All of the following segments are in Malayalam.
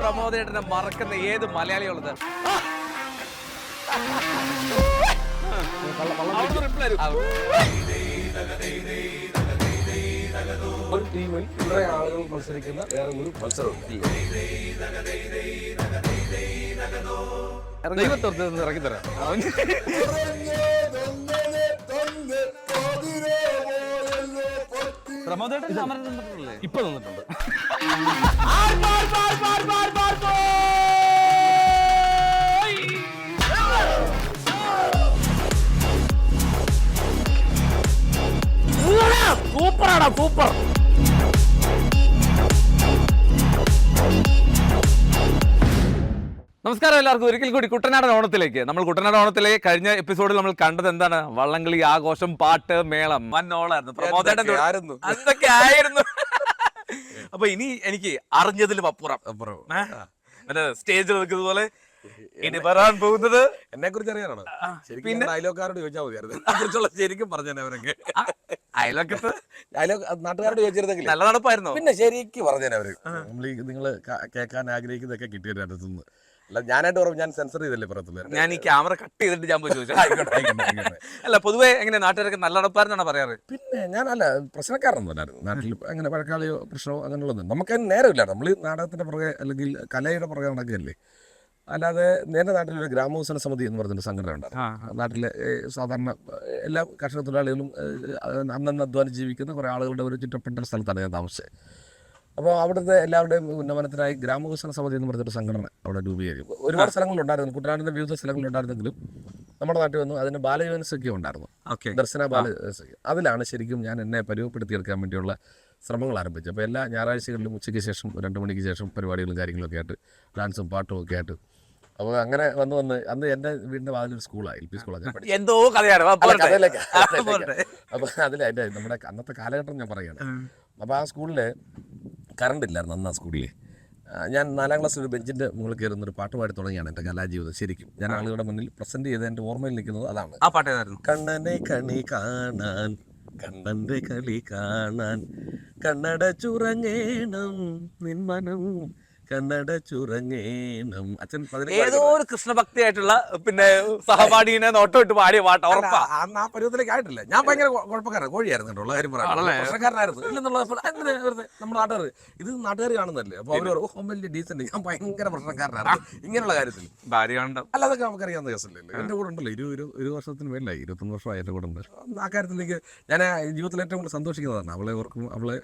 പ്രമോദേട്ടനെ മറക്കുന്ന ഏത് മലയാളിയുള്ളത്? ഒരു ടീമിൽ ഇത്രയും ആളുകൾ മത്സരിക്കുന്ന വേറെ ഒരു മത്സരമില്ല. ദൈവത്തോർത്ത് ഇറക്കി തരാം. പ്രമോദേട്ടൻ സമരം നിന്നിട്ടുള്ളേ? ഇപ്പൊ നിന്നിട്ടുണ്ട്. സൂപ്പറാടാ, സൂപ്പർ. നമസ്കാരം എല്ലാവർക്കും. ഒരിക്കൽ കൂടി കുട്ടനാടൻ ഓണത്തിലേക്ക്. നമ്മൾ കുട്ടനാടൻ ഓണത്തിലെ കഴിഞ്ഞ എപ്പിസോഡിൽ നമ്മൾ കണ്ടത് എന്താണ്? വള്ളംകളി, ആഘോഷം, പാട്ട്, മേളം, വന്നോളായിരുന്നു. പ്രമോദേട്ടൻ അതൊക്കെ ആയിരുന്നു. അപ്പൊ ഇനി എനിക്ക് അറിഞ്ഞതിലും അപ്പുറം മറ്റേ സ്റ്റേജിൽ നിൽക്കുന്നത് പോലെ ഇനി വരാൻ പോകുന്നത് എന്നെ കുറിച്ച് അറിയാനാണ്. പിന്നെ അയലോക്കാരോട് ചോദിച്ചാൽ മതിയായിരുന്നു. ശരിക്കും പറഞ്ഞേ അവരൊക്കെ അയലൊക്കത്ത് നാട്ടുകാരോട് ചോദിച്ചിരുന്നെങ്കിൽ നല്ല നടപ്പായിരുന്നോ? പിന്നെ ശരിക്കും പറഞ്ഞേ അവര്. നമ്മൾ നിങ്ങള് കേൾക്കാൻ ആഗ്രഹിക്കുന്നതൊക്കെ കിട്ടിയ അടുത്തുനിന്ന് അല്ല, ഞാനായിട്ട് പറഞ്ഞു. ഞാൻ സെൻസർ ചെയ്തല്ലേ പറയത്തില്ല. ഞാൻ ഈ ക്യാമറ കട്ട് ചെയ്തിട്ട് ഞാൻ പോയി ചോദിച്ചു. അല്ല, പൊതുവെ എങ്ങനെ നാട്ടുകാരൊക്കെ നല്ല നടപ്പാരെന്നാണ് പറയാറ്? പിന്നെ ഞാനല്ല പ്രശ്നക്കാരൊന്നും അല്ലായിരുന്നു നാട്ടിൽ. അങ്ങനെ പഴക്കാളിയോ പ്രശ്നമോ അങ്ങനെയുള്ളതൊന്നും നമുക്ക് അതിന് നേരമില്ല. നമ്മൾ നാടകത്തിന്റെ പുറകെ അല്ലെങ്കിൽ കലയുടെ പുറകെ നടക്കുകയല്ലേ. അല്ലാതെ എൻ്റെ നാട്ടിലൊരു ഗ്രാമവികസന സമിതി എന്ന് പറഞ്ഞൊരു സംഘടന ഉണ്ടായിരുന്നു. നാട്ടിലെ സാധാരണ എല്ലാ കർഷക തൊഴിലാളികളും അന്നന്ന് അധ്വാനം ജീവിക്കുന്ന കുറേ ആളുകളുടെ ഒരു ചുറ്റപ്പെട്ട സ്ഥലത്താണ് ഞാൻ താമസിച്ചത്. അപ്പോൾ അവിടുത്തെ എല്ലാവരുടെയും ഉന്നമനത്തിനായി ഗ്രാമവികസന സമിതി എന്ന് പറഞ്ഞൊരു സംഘടന അവിടെ രൂപീകരിക്കും. ഒരുപാട് സ്ഥലങ്ങളുണ്ടായിരുന്നു, കുട്ടനാടിൻ്റെ വിവിധ സ്ഥലങ്ങളുണ്ടായിരുന്നെങ്കിലും നമ്മുടെ നാട്ടിൽ വന്നു അതിന് ബാലജീവനസഖ്യം ഉണ്ടായിരുന്നു. ദർശന ബാലജീവനസഖ്യം. അതിലാണ് ശരിക്കും ഞാൻ എന്നെ പരിവപ്പെടുത്തിയെടുക്കാൻ വേണ്ടിയുള്ള ശ്രമങ്ങൾ ആരംഭിച്ചു. അപ്പോൾ എല്ലാ ഞായറാഴ്ചകളിലും ഉച്ചയ്ക്ക് ശേഷം 2 മണിക്ക് ശേഷം പരിപാടികളും കാര്യങ്ങളൊക്കെ ആയിട്ട് ഡാൻസും പാട്ടും ഒക്കെ ആയിട്ട്. അപ്പോൾ അങ്ങനെ വന്ന് അന്ന് എൻ്റെ വീടിൻ്റെ വാതിലൊരു സ്കൂളാണ്, LP സ്കൂളാണ്. എന്തോ കഥയാണ്. അപ്പോൾ അതിൽ അതിൻ്റെ നമ്മുടെ അന്നത്തെ കാലഘട്ടം ഞാൻ പറയുകയാണ്. അപ്പോൾ ആ സ്കൂളിൽ കറണ്ട് ഇല്ലായിരുന്നു അന്ന്. ആ സ്കൂളിൽ ഞാൻ 4ാം ക്ലാസ്സിൽ ഒരു ബെഞ്ചിൻ്റെ മുകളിൽ കയറുന്നൊരു പാട്ട് പാടി തുടങ്ങിയാണ് എൻ്റെ കലാജീവിതം. ശരിക്കും ഞാൻ ആളുകളുടെ മുന്നിൽ പ്രസൻറ്റ് ചെയ്ത് എൻ്റെ ഓർമ്മയിൽ നിൽക്കുന്നത് അതാണ്. ആ പാട്ടേതായിരുന്നു? കണ്ണനെ കണി കാണാൻ, കണ്ണൻ്റെ കളി കാണാൻ, കണ്ണട ചുറങ്ങേണം നിന്മനം, കണ്ണട ചുറങ്ങേണം. അച്ഛൻ ഏതോ ഒരു കൃഷ്ണഭക്തിയായിട്ടുള്ള പിന്നെ സഹപാഠീനെ നോട്ടം ഇട്ട് പാടിയ പാട്ട് ഉറപ്പാ. അന്ന് ആ പരുവത്തിലേക്ക് ആയിട്ടില്ല. ഞാൻ ഭയങ്കര കുഴപ്പക്കാരൻ, കോഴിയായിരുന്നു കേട്ടോ, ഉള്ള കാര്യം പറയാം. പ്രശ്നക്കാരനായിരുന്നു. ഇല്ലെന്നുള്ള നമ്മുടെ നാട്ടുകാർ ഇത് നാട്ടുകാർ കാണുന്നല്ലേ. അപ്പോൾ അവർ വലിയ ഡീസന്റ്. ഞാൻ ഭയങ്കര പ്രശ്നക്കാരനായിരുന്നു ഇങ്ങനെയുള്ള കാര്യത്തിൽ. അല്ല, അതൊക്കെ നമുക്കറിയാവുന്ന കേസല്ലേ. എൻ്റെ കൂടെ ഉണ്ടല്ലോ 20 വർഷത്തിന് മേലായി, 21 വർഷമായി എൻ്റെ കൂടെ ഉണ്ട്. ആ കാര്യത്തിലേക്ക് ഞാൻ ജീവിതത്തിൽ ഏറ്റവും കൂടുതൽ സന്തോഷിക്കുന്നതാണ്. അവളെ ഓർക്കും, അവളെ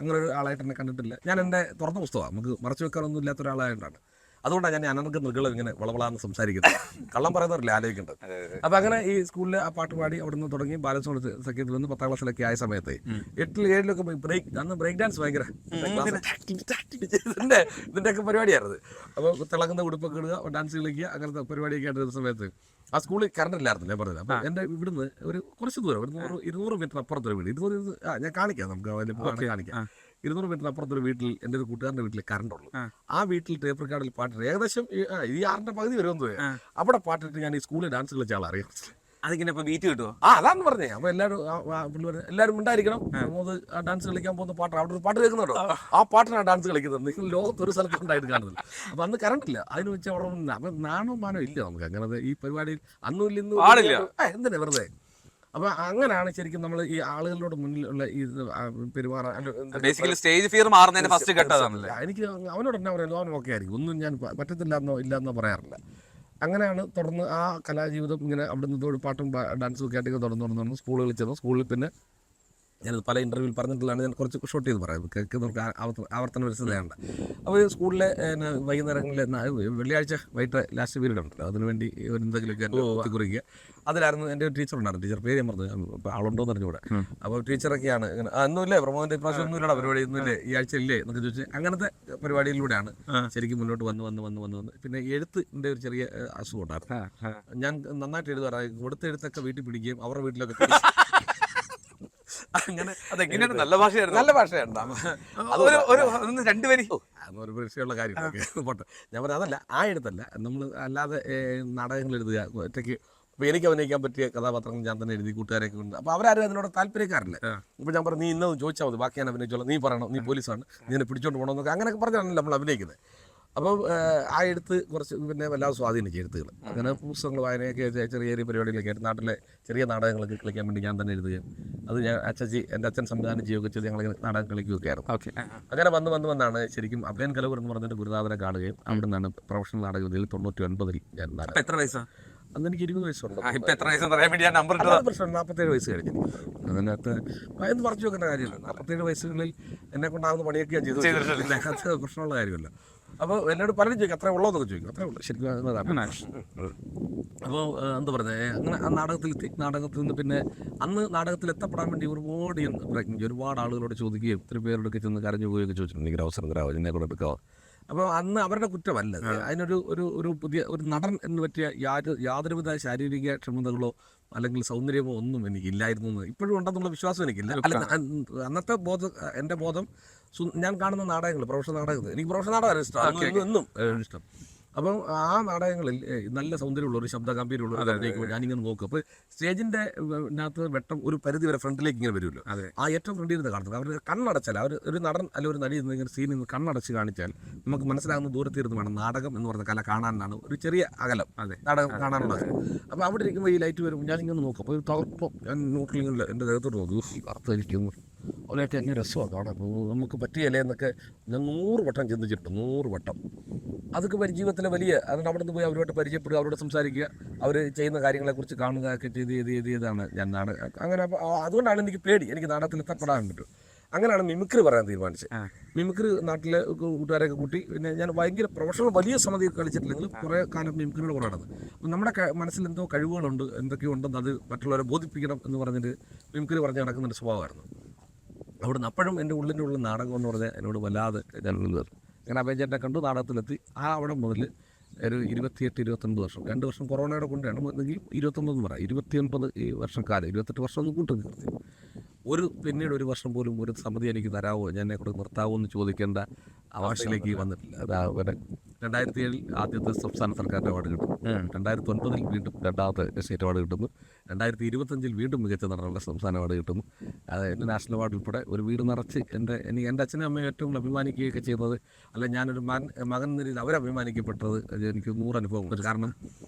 അങ്ങനെ ഒരു ആളായിട്ട് എന്നെ കണ്ടിട്ടില്ല. ഞാൻ എൻ്റെ തുറന്ന പുസ്തകമാണ്, നമുക്ക് മറച്ചു വെക്കാനൊന്നും ഇല്ലാത്ത ഒരാളായിട്ടാണ്. അതുകൊണ്ടാണ് ഞാൻ അനർഘ മൃഗങ്ങളും ഇങ്ങനെ വളവളാന്ന് സംസാരിക്കുന്നത്. കള്ളം പറയുന്നവരല്ലേ ആലോചിക്കേണ്ടത്. അപ്പം അങ്ങനെ ഈ സ്കൂളിൽ ആ പാട്ട് പാടി അവിടെ നിന്ന് തുടങ്ങി ബാലൻസ് സഖ്യത്തിൽ നിന്ന് 10ാം ക്ലാസ്സിലൊക്കെ ആയ സമയത്ത് 8ൽ 7ലൊക്കെ അന്ന് ബ്രേക്ക് ഡാൻസ് ഭയങ്കര ഇതിൻ്റെയൊക്കെ പരിപാടിയായിരുന്നു. അപ്പോൾ തിളങ്ങുന്ന ഉടുപ്പൊക്കെ ഇടുക, ഡാൻസ് കളിക്കുക, അങ്ങനത്തെ പരിപാടിയൊക്കെ ആയിട്ട് സമയത്ത് ആ സ്കൂളിൽ കറണ്ട് ഇല്ലായിരുന്നു ഞാൻ പറഞ്ഞത്. അപ്പോൾ എൻ്റെ ഇവിടുന്ന് ഒരു കുറച്ച് ദൂരം, ഒരു 200 മീറ്റർ അപ്പുറത്തൊരു വീട്. ഇതുപോലെ ഞാൻ കാണിക്കാം, നമുക്ക് കാണിക്കാം. 200 മീറ്റർ അപ്പുറത്തൊരു വീട്ടിൽ എൻ്റെ ഒരു കൂട്ടുകാരൻ്റെ വീട്ടിൽ കറണ്ടുള്ളൂ. ആ വീട്ടിൽ ടേപ്പ് റെക്കോർഡിൽ പാട്ട് ഏകദേശം ഈ 6ന്റെ പകുതി വരുമെന്ന് തോന്നി. അവിടെ പാട്ടിട്ട് ഞാൻ ഈ സ്കൂളിൽ ഡാൻസ് കളിച്ച ആളറിയാം. അതിങ്ങനെ ഇപ്പൊ ബീറ്റ് കിട്ടുമോ? അതാന്ന് പറഞ്ഞേ. അപ്പൊ എല്ലാവരും ഉണ്ടായിരിക്കണം. ഡാൻസ് കളിക്കാൻ പോകുന്ന പാട്ട് അവിടെ ഒരു പാട്ട് കേൾക്കുന്നുണ്ടോ, ആ പാട്ടിനാണ് ഡാൻസ് കളിക്കുന്നത്. നിങ്ങൾ ലോകത്തൊരു സ്ഥലത്ത് ഉണ്ടായിട്ട് കാണുന്നില്ല. അപ്പൊ അന്ന് കറണ്ട് ഇല്ല. അതിന് വെച്ചാൽ അവിടെ അപ്പൊ നാണോ മാനോ ഇല്ല നമുക്ക്. അങ്ങനത്തെ ഈ പരിപാടിയിൽ അന്നും ഇല്ല, ഇന്നും എന്തിനാ വെറുതെ. അപ്പൊ അങ്ങനെയാണ് ശരിക്കും നമ്മൾ ഈ ആളുകളുടെ മുന്നിലുള്ള ഈ പെരുമാറാൻ. സ്റ്റേജ് ഫിയർ മാറുന്നതിന്റെ ഫസ്റ്റ് ഘട്ടമാണല്ലേ. എനിക്ക് അവനോട് തന്നെ പറയാമല്ലോ, അവൻ ഓക്കെ ആയിരിക്കും, ഒന്നും ഞാൻ പറ്റത്തില്ല ഇല്ലാന്നോ പറയാറില്ല. അങ്ങനെയാണ് തുടർന്ന് ആ കലാജീവിതം ഇങ്ങനെ അവിടെ നിന്ന് പാട്ടും ഡാൻസും ഒക്കെ ആയിട്ട് തുടർന്ന് സ്കൂളുകളിൽ ചെന്നു. സ്കൂളിൽ പിന്നെ ഞാനത് പല ഇൻ്റർവ്യൂവിൽ പറഞ്ഞിട്ടുള്ളതാണ്. ഞാൻ കുറച്ച് ഷോർട്ട് ചെയ്ത് പറയാം, കേൾക്കുന്നവർക്ക് ആവർത്തന വിരസതയുണ്ട്. അപ്പോൾ സ്കൂളിലെ വൈകുന്നേരങ്ങളിൽ വെള്ളിയാഴ്ച വൈകിട്ട് ലാസ്റ്റ് പീരീഡ് ഉണ്ടല്ലോ, അതിനുവേണ്ടി ഒരു എന്തെങ്കിലുമൊക്കെ കുറിക്കുക. അതിലായിരുന്നു എൻ്റെ ഒരു ടീച്ചർ ഉണ്ടായിരുന്നു. ടീച്ചർ പേര് ഞാൻ പറഞ്ഞു, ആളുണ്ടോ എന്ന് അറിഞ്ഞുകൂടെ. അപ്പോൾ ടീച്ചറൊക്കെയാണ് ഇങ്ങനെ ഒന്നുമില്ലേ പ്രമോദിൻ്റെ പ്രാവശ്യം ഒന്നും ഇല്ലടാ പരിപാടി, ഒന്നുമില്ലേ ഈ ആഴ്ച ഇല്ലേ എന്നൊക്കെ ചോദിച്ചാൽ അങ്ങനത്തെ പരിപാടിയിലൂടെയാണ് ശരിക്കും മുന്നോട്ട് വന്ന് പിന്നെ എഴുത്തിൻ്റെ ഒരു ചെറിയ അസുഖം ഉണ്ടായിരുന്നു. ഞാൻ നന്നായിട്ട് എഴുതാറ്, കൊടുത്ത എഴുത്തൊക്കെ വീട്ടിൽ പിടിക്കുകയും അവരുടെ വീട്ടിലൊക്കെ അങ്ങനെ. അതെങ്ങനെയാണ്? നല്ല ഭാഷയായിരുന്നു. നല്ല ഭാഷയാണ്. ഒരു വിഷയമുള്ള കാര്യം പോട്ടെ. ഞാൻ പറഞ്ഞത് അതല്ല, ആ എഴുത്തല്ല, നമ്മൾ അല്ലാതെ നാടകങ്ങൾ എഴുതുക ഒറ്റയ്ക്ക്. അപ്പോൾ എനിക്ക് അഭിനയിക്കാൻ പറ്റിയ കഥാപാത്രങ്ങൾ ഞാൻ തന്നെ എഴുതി കൂട്ടുകാരൊക്കെ ഉണ്ട്. അപ്പോൾ അവരാരും അതിനോട് താല്പര്യക്കാരില്ല. ഇപ്പോൾ ഞാൻ പറഞ്ഞു, നീ ഇന്നത് ചോദിച്ചാൽ മതി, ബാക്കി ഞാൻ അഭിനയിച്ചോളാം, നീ പറയണം, നീ പോലീസാണ്, നീ എന്നെ പിടിച്ചോണ്ട് പോകണമെന്നൊക്കെ അങ്ങനെയൊക്കെ പറഞ്ഞാണല്ലോ നമ്മൾ അഭിനയിക്കുന്നത്. അപ്പം ആ എഴുത്ത് കുറച്ച് പിന്നെ വല്ലാതെ സ്വാധീനിച്ചു എഴുത്തുകൾ. അങ്ങനെ പുസ്തകങ്ങൾ വായനയൊക്കെ ചെറിയ ചെറിയ പരിപാടികളൊക്കെ ആയിട്ട് നാട്ടിലെ ചെറിയ നാടകങ്ങളൊക്കെ കളിക്കാൻ വേണ്ടി ഞാൻ തന്നെ എഴുതുകയും അത് ഞാൻ എൻ്റെ അച്ഛൻ സംവിധാനം ചെയ്യുകയൊക്കെ ചെയ്ത് ഞങ്ങൾ നാടകം കളിക്കുകയൊക്കെ ആയിരുന്നു. അങ്ങനെ വന്നാണ് ശരിക്കും അഭയൻ കലവൂർ എന്ന് പറഞ്ഞിട്ട് ഗുരുനാഥനെ കാണുകയും അവിടെ നിന്നാണ് പ്രൊഫഷണൽ നാടകത്തിൽ 99 ഞാൻ നാടകം. എത്ര വയസ്സാണ്? അന്ന് എനിക്ക് 20 വയസ്സുണ്ട്. എത്ര വയസ്സെന്ന് പറയാൻ വേണ്ടി ഞാൻ നമ്പർ 47 വയസ്സ് കഴിഞ്ഞു. അതിനകത്ത് എന്ന് പറഞ്ഞു വെക്കേണ്ട കാര്യമില്ല. 47 വയസ്സുകളിൽ എന്നെ കൊണ്ടാകുന്ന പണിയൊക്കെ ഞാൻ ചെയ്തിട്ടില്ല. അത് പ്രശ്നമുള്ള കാര്യമല്ല. അപ്പോൾ എന്നോട് പലരും ചോദിക്കും അത്ര ഉള്ളതെന്നൊക്കെ ചോദിക്കും. അത്രേ ഉള്ളൂ ശരിക്കും. അപ്പോൾ എന്താ പറയുന്നത്, അങ്ങനെ ആ നാടകത്തിൽ നിന്ന് പിന്നെ അന്ന് നാടകത്തിൽ എത്തപ്പെടാൻ വേണ്ടി ഒരുപാട് ആളുകളോട് ചോദിക്കുകയും ഒത്തിരി പേരോടൊക്കെ ചെന്ന് കരഞ്ഞു പോവുകയൊക്കെ ചോദിച്ചിട്ടുണ്ട്. എനിക്ക് അവസരം തരാമോ, എന്നെ കൂടെ എടുക്കാമോ. അപ്പോൾ അന്ന് അവരുടെ കുറ്റമല്ല, അതിനൊരു ഒരു പുതിയ ഒരു നടൻ എന്ന് പറ്റിയ യാതൊരുവിധ ശാരീരിക ക്ഷമതകളോ അല്ലെങ്കിൽ സൗന്ദര്യമോ ഒന്നും എനിക്കില്ലായിരുന്നു എന്ന് ഇപ്പോഴും ഉണ്ടെന്നുള്ള വിശ്വാസം എനിക്കില്ല. അന്നത്തെ എൻ്റെ ബോധം ഞാൻ കാണുന്ന നാടകങ്ങൾ, പ്രൊഫഷണൽ നാടകങ്ങൾ, എനിക്ക് പ്രൊഫഷണൽ നാടകമാണ് ഇഷ്ടം, എന്നും ഇഷ്ടം. അപ്പം ആ നാടകങ്ങളിൽ നല്ല സൗന്ദര്യമുള്ള ഒരു ശബ്ദ ഗാംഭീര്യമുള്ള ഞാനിങ്ങനെ നോക്കും. അപ്പോൾ സ്റ്റേജിൻ്റെ അതിനകത്ത് വെട്ടം ഒരു പരിധി വരെ ഫ്രണ്ടിലേക്ക് ഇങ്ങനെ വരുമല്ലോ. ആ ഏറ്റവും ഫ്രണ്ടിൽ നിന്ന് കാണുന്നത് അവർ കണ്ണടച്ചാൽ, ഒരു നടൻ അല്ലെങ്കിൽ ഒരു നടി ഇങ്ങനെ സീനിൽ നിന്ന് കണ്ണടച്ച് കാണിച്ചാൽ നമുക്ക് മനസ്സിലാകുന്ന ദൂരത്തിരുന്ന് വേണം നാടകം എന്ന് പറഞ്ഞ കല കാണാനാണ് ഒരു ചെറിയ അകലം നാടകം കാണാനുള്ളത്. അപ്പോൾ അവിടെ ഇരിക്കുമ്പോൾ ഈ ലൈറ്റ് വരും, ഞാനിങ്ങനെ നോക്കും. അപ്പോൾ തകർപ്പം ഞാൻ നോക്കില്ലെങ്കിൽ എൻ്റെ ദേഹത്തോട്ട് നോക്കും, ഈ കറുത്തിരിക്കുന്നു അതിനായിട്ട് എങ്ങനെ രസമാണ് കാണാൻ, നമുക്ക് പറ്റിയല്ലേ എന്നൊക്കെ ഞാൻ 100 വട്ടം ചിന്തിച്ചിട്ടുണ്ട്. 100 വട്ടം. അതൊക്കെ ജീവിതത്തിലെ വലിയ അതുകൊണ്ട് അവിടെ നിന്ന് പോയി അവരോട്ട് പരിചയപ്പെടുക, അവരോട് സംസാരിക്കുക, അവർ ചെയ്യുന്ന കാര്യങ്ങളെക്കുറിച്ച് കാണുക ഒക്കെ ചെയ്താണ് ഞാൻ അങ്ങനെ. അതുകൊണ്ടാണ് എനിക്ക് പേടി, എനിക്ക് നാടകത്തിൽ എത്തപ്പെടാൻ പറ്റും. അങ്ങനെയാണ് മിമിക്രി പറയാൻ തീരുമാനിച്ചത്. മിമിക്രി നാട്ടിലെ കൂട്ടുകാരെയൊക്കെ കൂട്ടി പിന്നെ ഞാൻ ഭയങ്കര പ്രൊഫഷണൽ വലിയ സമിതി കളിച്ചിട്ടില്ലെങ്കിൽ കുറേ കാലം മിമിക്രിയുടെ കൂടെ നടന്നു. അപ്പം നമ്മുടെ മനസ്സിൽ എന്തോ കഴിവുകളുണ്ട്, എന്തൊക്കെയോ ഉണ്ടെന്ന് അത് മറ്റുള്ളവരെ ബോധിപ്പിക്കണം എന്ന് പറഞ്ഞിട്ട് മിമിക്രി പറഞ്ഞ് നടക്കുന്നൊരു സ്വഭാവമായിരുന്നു. അവിടുന്ന് അപ്പോഴും എൻ്റെ ഉള്ളിൽ നാടകം എന്ന് പറഞ്ഞാൽ എന്നോട് വല്ലാതെ ഞാൻ ഉള്ളത്. അങ്ങനെ അഭയചേട്ടനെ കണ്ടു, നാടകത്തിലെത്തി. അവിടെ മുതൽ ഒരു 28-29 വർഷം, 2 വർഷം കൊറോണയുടെ കൊണ്ടാണ്, എങ്കിൽ 29 എന്ന് പറയാം, 29 ഈ വർഷക്കാലം, 28 വർഷം ഒന്നും കൂട്ടും നിർത്തി. പിന്നീട് 1 വർഷം പോലും ഒരു സമിതി എനിക്ക് തരാമോ, ഞാൻ എന്നെ കൂടെ നിർത്താവോ എന്ന് ചോദിക്കേണ്ട അവസ്ഥയിലേക്ക് വന്നിട്ടില്ല. അത് 2007 ആദ്യത്തെ സംസ്ഥാന സർക്കാരിൻ്റെ അവാർഡ് കിട്ടും, 2009 വീണ്ടും 2ാമത്തെ സ്റ്റേറ്റ് അവാർഡ് കിട്ടുന്നു, 2025 വീണ്ടും മികച്ച നടനുള്ള സംസ്ഥാന അവാർഡ് കിട്ടുന്നു. അത് എൻ്റെ നാഷണൽ അവാർഡ് ഉൾപ്പെടെ ഒരു വീട് നിറച്ച് എൻ്റെ അച്ഛനും അമ്മയും ഏറ്റവും അഭിമാനിക്കുകയൊക്കെ ചെയ്യുന്നത്, അല്ല ഞാനൊരു മകൻ എന്ന രീതിയിൽ അവരഭിമാനിക്കപ്പെട്ടത് എനിക്ക് 100 അനുഭവം. കാരണം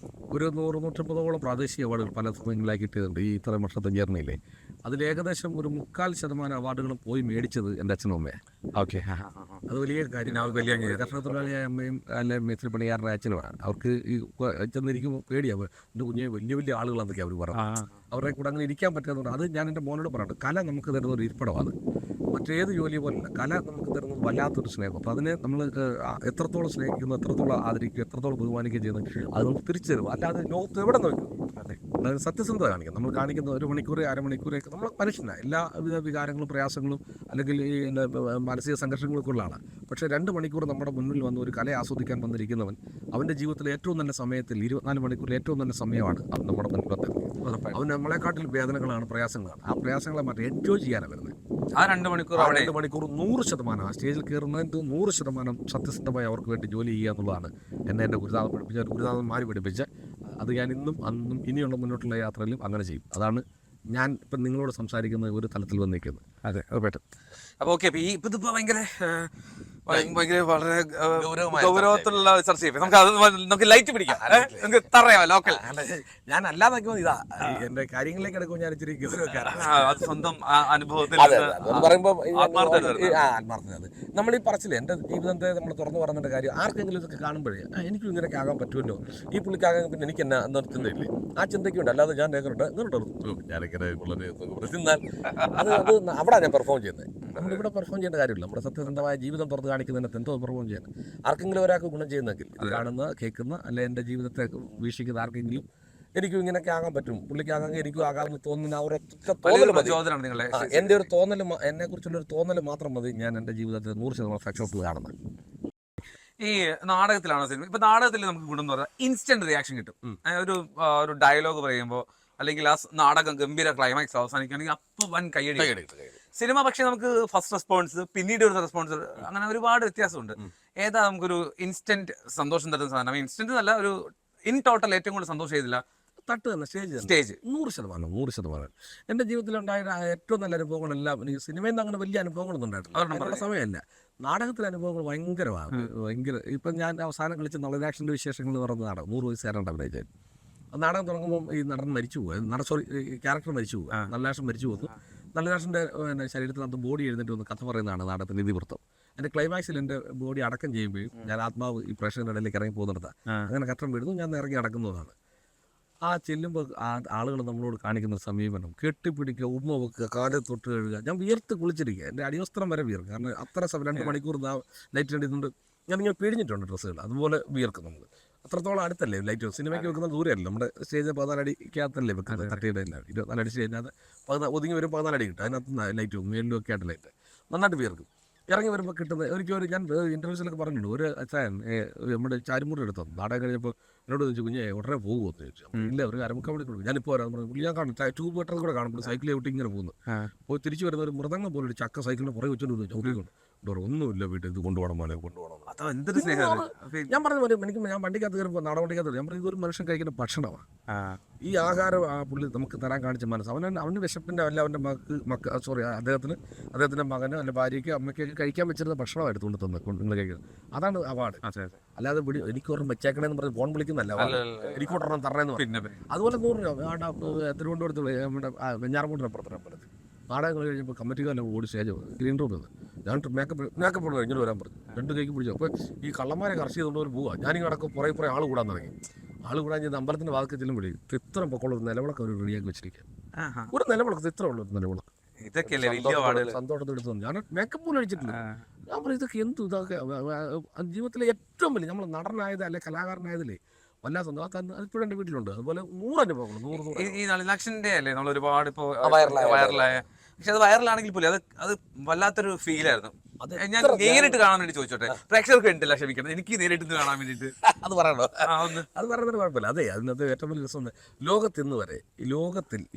ഒരു 100-150ഓളം പ്രാദേശിക അവാർഡുകൾ പല സമയങ്ങളിലായി കിട്ടിയതുണ്ട് ഈ ഇത്രയും വർഷത്തെ ജേർണിയിലെ. അതിൽ ഏകദേശം ഒരു 3/4% അവാർഡുകളും പോയി മേടിച്ചത് എൻ്റെ അച്ഛനും അമ്മയാണ്. ഓക്കെ, അത് വലിയ കാര്യം. വലിയ കർഷക തൊഴിലാളിയായ അമ്മയും അല്ലെ മേസ്ത്രി പണിയാറുടെ അച്ഛനുമാണ്. അവർക്ക് ഈ ചെന്നിരിക്കുമ്പോൾ പേടിയാവും, എൻ്റെ കുഞ്ഞെ വലിയ വലിയ ആളുകളെന്നൊക്കെ അവർ പറഞ്ഞു. അവരുടെ കൂടെ അങ്ങനെ ഇരിക്കാൻ പറ്റുന്നുണ്ട്. അത് ഞാൻ എൻ്റെ മോനോട് പറഞ്ഞിട്ട്, കല നമുക്ക് തരുന്ന ഒരു ഇരിപ്പിടമാണ്, മറ്റേത് ജോലി പോലല്ല. കല നമുക്ക് തരുന്നത് വല്ലാത്തൊരു സ്നേഹം. അപ്പോൾ അതിനെ നമ്മൾ എത്രത്തോളം സ്നേഹിക്കുന്നു, എത്രത്തോളം ആദരിക്കും, എത്രത്തോളം ബഹുമാനിക്കുകയും ചെയ്യുന്നത് അത് നമുക്ക് തിരിച്ചു തരും. അല്ലാതെ ലോകത്ത് എവിടെ നോക്കും അതായത് സത്യസന്ധത കാണിക്കാം. നമ്മൾ കാണിക്കുന്ന 1 മണിക്കൂർ 1/2 മണിക്കൂറൊക്കെ നമ്മൾ മനുഷ്യനാണ്, എല്ലാവിധ വികാരങ്ങളും പ്രയാസങ്ങളും അല്ലെങ്കിൽ ഈ മാനസിക സംഘർഷങ്ങളൊക്കെ ഉള്ള ആളാണ്. പക്ഷേ 2 മണിക്കൂർ നമ്മുടെ മുന്നിൽ വന്ന് ഒരു കലയെ ആസ്വദിക്കാൻ വന്നിരിക്കുന്നവൻ അവൻ്റെ ജീവിതത്തിലെ ഏറ്റവും നല്ല സമയത്തിൽ 24 മണിക്കൂറിൽ ഏറ്റവും നല്ല സമയമാണ് നമ്മുടെ മുന്നിൽ വന്നത്. അവൻ നമ്മളെക്കാട്ടിൽ വേദനകളാണ്, പ്രയാസങ്ങളാണ്. ആ പ്രയാസങ്ങളെ മാറ്റി എൻജോയ് ചെയ്യാനാണ് വരുന്നത്. ആ 2 മണിക്കൂർ 100% ആ സ്റ്റേജിൽ കയറുന്നതിന് 100% സത്യസന്ധമായി അവർക്ക് വേണ്ടി ജോലി ചെയ്യുക എന്നുള്ളതാണ് എൻ്റെ ഗുരുനാഥൻ പഠിപ്പിച്ച, ഗുരുനാഥന്മാർ പഠിപ്പിച്ച. അത് ഞാൻ ഇന്നും അന്നും ഇനിയുള്ള മുന്നോട്ടുള്ള യാത്രയിലും അങ്ങനെ ചെയ്യും. അതാണ് ഞാൻ ഇപ്പം നിങ്ങളോട് സംസാരിക്കുന്ന ഒരു തലത്തിൽ വന്നിരിക്കുന്നത്. അതെ, ഉറപ്പായിട്ടും. അപ്പോൾ ഓക്കെ, ഇതിപ്പോൾ ഭയങ്കര വളരെ ഗൗരവത്തിലുള്ള ചർച്ച ചെയ്യും. നമുക്ക് ലൈറ്റ് പിടിക്കാം, നമുക്ക് തറയാം ലോക്കൽ. ഞാൻ അല്ലാതെ ഇതാ എന്റെ കാര്യങ്ങളിലേക്ക് എടുക്കുമ്പോൾ ഞാൻ ഇച്ചിരി അത് സ്വന്തം അനുഭവത്തിൽ പറയുമ്പോൾ ആത്മാർത്ഥത. നമ്മൾ ഈ പറച്ചില്ലേ എൻ്റെ ജീവിതത്തെ നമ്മൾ തുറന്നു പറഞ്ഞിട്ട് കാര്യം ആർക്കെങ്കിലും ഇതൊക്കെ കാണുമ്പോഴേ എനിക്കും ഇങ്ങനെയൊക്കെ ആകാൻ പറ്റുമല്ലോ, ഈ പുള്ളിക്കാകാൻ പിന്നെ എനിക്ക് എന്നാ എന്നൊരു ചിന്തയില്ലേ, ആ ചിന്തയ്ക്കുണ്ട്. അല്ലാതെ ഞാൻ ഞാനൊക്കെ അത് അവിടെ ഞാൻ പെർഫോം ചെയ്യുന്നത്. നമ്മളിവിടെ പെർഫോം ചെയ്യേണ്ട കാര്യമില്ല. നമ്മുടെ സത്യസന്ധമായ ജീവിതം തുറന്ന് കാണിക്കുന്നതിനകത്ത് എന്തോ പെർഫോം ചെയ്യാൻ ആർക്കെങ്കിലും ഒരാൾക്ക് ഗുണം ചെയ്യുന്നെങ്കിൽ, കാണുന്ന കേൾക്കുന്ന അല്ലെ എൻ്റെ ജീവിതത്തെ വീക്ഷിക്കുന്ന ആർക്കെങ്കിലും എനിക്കും ഇങ്ങനെയൊക്കെ ആകാൻ പറ്റും, പുള്ളിക്കാകാൻ എനിക്കും ആകാമെന്ന് തോന്നുന്ന എൻ്റെ ഒരു തോന്നൽ, എന്നെ കുറിച്ചുള്ള ഒരു തോന്നൽ മാത്രം മതി ഞാൻ എൻ്റെ ജീവിതത്തിൽ 100% സക്സസ് കാണുന്നത്. ഈ നാടകത്തിലാണോ സിനിമ? ഇപ്പൊ നാടകത്തിൽ നമുക്ക് ഗുണം എന്ന് പറഞ്ഞാൽ ഇൻസ്റ്റന്റ് റിയാക്ഷൻ കിട്ടും. ഒരു ഡയലോഗ് പറയുമ്പോൾ അല്ലെങ്കിൽ ആ നാടകം ഗംഭീര ക്ലൈമാക്സ് അവസാനിക്കുകയാണെങ്കിൽ അപ്പോൾ വൻ കയ്യടി. സിനിമ പക്ഷെ നമുക്ക് ഫസ്റ്റ് റെസ്പോൺസ്, പിന്നീട് ഒരു റെസ്പോൺസ്, അങ്ങനെ ഒരുപാട് വ്യത്യാസമുണ്ട്. ഏതാ നമുക്കൊരു ഇൻസ്റ്റന്റ് സന്തോഷം തരുന്ന സാധനം? ഇൻസ്റ്റന്റ് അല്ല, ഒരു ഇൻ ടോട്ടൽ ഏറ്റവും കൂടുതൽ സന്തോഷം ചെയ്തില്ല തട്ട് തന്നെ സ്റ്റേജ് സ്റ്റേജ് 100%. എൻ്റെ ജീവിതത്തിലുണ്ടായ ഏറ്റവും നല്ല അനുഭവങ്ങളെല്ലാം എനിക്ക് സിനിമയിൽ നിന്ന് അങ്ങനെ വലിയ അനുഭവങ്ങളൊന്നും ഉണ്ടായിട്ടില്ല. അതിനുള്ള സമയമല്ല. നാടകത്തിലെ അനുഭവങ്ങൾ ഭയങ്കരമാണ്. ഇപ്പം ഞാൻ അവസാനം കളിച്ച നളനാക്ഷൻ്റെ വിശേഷങ്ങൾ എന്ന് പറയുന്ന നാടകം 100 വയസ്സുകാരൻ അഭിനയിച്ചത്. നാടകം തുടങ്ങുമ്പോൾ ഈ നടൻ മരിച്ചു പോകുക, ക്യാരക്ടർ മരിച്ചു പോകുക, നളനാക്ഷൻ മരിച്ചു പോകുന്നു. നളനാക്ഷൻ്റെ ശരീരത്തിനകത്ത് ബോഡി എഴുന്നേറ്റ് വന്ന് കഥ പറയുന്നതാണ് നാടകത്തിൻ്റെ ഇതിവൃത്തം. എൻ്റെ ക്ലൈമാക്സിൽ എൻ്റെ ബോഡി അടക്കം ചെയ്യുമ്പോഴും ഞാൻ ആത്മാവ് ഈ പ്രേക്ഷകരുടെ ഇടയിലേക്ക് ഇറങ്ങി പോകുന്നിടത്താണ്. അങ്ങനെ കട്ടം വീഴുന്നു, ഞാൻ ഇറങ്ങി അടക്കുന്നതാണ്. ആ ചെല്ലുമ്പോൾ ആളുകൾ നമ്മളോട് കാണിക്കുന്ന സമീപനം, കെട്ടിപ്പിടിക്കുക, ഉമ്മ വെക്കുക, കാലിൽ തൊട്ട് കഴുകുക. ഞാൻ വിയർത്ത് കുളിച്ചിരിക്കുക, എൻ്റെ അടിവസ്ത്രം വരെ വിയർക്കും. കാരണം അത്ര 2 മണിക്കൂർ ലൈറ്റ് കണ്ടിട്ടുണ്ട്. ഞാനിങ്ങനെ പിഴിഞ്ഞിട്ടുണ്ട് ഡ്രസ്സുകൾ, അതുപോലെ വിയർക്കും നമ്മൾ. അത്രത്തോളം അടുത്തല്ലേ ലൈറ്റ്. സിനിമയ്ക്ക് വെക്കുന്ന ദൂരമല്ല, നമ്മുടെ സ്റ്റേജ് 14 അടിക്കകത്തല്ലേ വെക്കുന്നത്. തട്ടിയുടെ 24 അടി സ്റ്റേജിനകത്ത് ഒതുങ്ങി വരും 14 അടി കിട്ടും. അതിനകത്ത് ലൈറ്റ് വെക്കും, മേലിലും ഒക്കെ ആയിട്ട് ലൈറ്റ്. നന്നായിട്ട് വിയർക്കും. ഇറങ്ങി വരുമ്പോൾ കിട്ടുന്നത് ഒരിക്കലും ഞാൻ ഇൻ്റർവ്യൂസിലൊക്കെ പറഞ്ഞിട്ടുണ്ട്. ഒരു അച്ഛൻ നമ്മുടെ ചാരുമുറി എടുത്തു നാടകം കഴിഞ്ഞപ്പോൾ എന്നോട് ചോദിച്ചു, കുഞ്ഞെ ഉടനെ പോകുമോ എന്ന് ചോദിച്ചു. ഇല്ല, ഒരു 1/4 മണി കൊടുക്കും, ഞാനിപ്പോൾ വരാൻ പറഞ്ഞു. പുള്ളി ഞാൻ കാണും 2 മീറ്റർ കൂടെ കാണുമ്പോൾ സൈക്കിൾ ചവിട്ടി ഇങ്ങനെ പോകുന്നു. പോയി തിരിച്ചു വരുന്ന ഒരു മൃതങ്ങൾ പോലെ ഒരു ചക്ക സൈക്കിളിന് പുറകെ വെച്ചോണ്ട് ചോദിച്ചു, ഒന്നുമില്ല വീട്ടിൽ, ഇത് കൊണ്ടുപോകണം പോലെ കൊണ്ടുപോകണം. ഞാൻ പറഞ്ഞ പോലെ ഞാൻ വണ്ടിക്കകത്ത് കയറുമ്പോൾ നാടൻ വണ്ടിക്കകത്ത് ഞാൻ പറഞ്ഞു, ഇതൊരു മനുഷ്യൻ കഴിക്കുന്ന ഭക്ഷണമാണ്. ഈ ആഹാരം ആ പുള്ളി നമുക്ക് തരാൻ കാണിച്ച മനസ്സ്, അവന് വിശപ്പിൻ്റെ അല്ല അവൻ്റെ അദ്ദേഹത്തിൻ്റെ മകനോ അല്ല ഭാര്യയ്ക്കോ അമ്മയ്ക്കൊക്കെ കഴിക്കാൻ വെച്ചിരുന്ന ഭക്ഷണം എടുത്തുകൊണ്ട് നിങ്ങൾ കഴിക്കുന്നത്. അതാണ് അവാർഡ്. അല്ലാതെ എനിക്ക് ഒരെണ്ണം വെച്ചേക്കണേന്ന് പറഞ്ഞ് ഫോൺ വിളിക്കുന്നല്ല, എനിക്ക് ഒരെണ്ണം തരണേന്ന് പറഞ്ഞു. അതുപോലെ 100 രൂപ തിരുവനന്തപുരത്ത് നമ്മുടെ വെഞ്ഞാറമൂട്ടിനപ്പുറത്തിനപ്പുറത്ത് നാടകങ്ങൾ കഴിഞ്ഞപ്പോൾ കമ്മിറ്റിക്കാരെല്ലാം ഓടി സ്റ്റേജ് ഗ്രീൻ റൂമിൽ നിന്ന് ഞാൻ മേക്കപ്പ് കഴിഞ്ഞിട്ട് വരാൻ പറഞ്ഞു. 2 കൈക്ക് പിടിച്ചു. അപ്പോൾ ഈ കള്ളന്മാരെ കർഷി ചെയ്തുകൊണ്ട് പോവുക. ഞാനിങ്ങനെ അടക്കം കുറേ ആൾ കൂടാൻ തുടങ്ങി. ആൾ കൂടാൻ ചെയ്ത് അമ്പലത്തിൻ്റെ വാതിൽക്ക് ചെല്ലും വിളി ഇത്രയും പൊക്കമുള്ള ഒരു നിലവിളക്ക് അവർ റെഡിയാക്കി വെച്ചിരിക്കുക. ഒരു നിലവിളക്ക് ഇത്ര ഉള്ള ഒരു നിലവിളക്ക് സന്തോഷത്തെടുത്തു. ഞാൻ മേക്കപ്പ് പോലും അടിച്ചിട്ടില്ല. ഞാൻ പറയും, ഇതൊക്കെ ഇതൊക്കെ ജീവിതത്തിലെ ഏറ്റവും വലിയ നമ്മൾ നടനായത് അല്ലെ കലാകാരനായതില്ലേ വല്ലാത്ത സന്തോഷം. അതിപ്പോഴും എൻ്റെ വീട്ടിലുണ്ട്. അതുപോലെ 100 അനുഭവങ്ങൾ. 100 ഈ നളിനാക്ഷൻ്റെ അല്ലേ നമ്മൾ ഒരുപാട് ഇപ്പോൾ വൈറലായ. പക്ഷെ അത് വൈറലാണെങ്കിൽ പോലും അത് വല്ലാത്തൊരു ഫീലായിരുന്നു. ഞാൻ നേരിട്ട് കാണാൻ വേണ്ടി ചോദിച്ചോട്ടെ, പ്രേക്ഷകർക്ക് ഉണ്ടല്ല, ക്ഷമിക്കണം, എനിക്ക് നേരിട്ട് കാണാൻ വേണ്ടിയിട്ട് അത് പറയണോ? അത് പറയുന്നത് കുഴപ്പമില്ല. അതെ, അതിനകത്ത് ഏറ്റവും വലിയ രസം ലോകത്തിൽ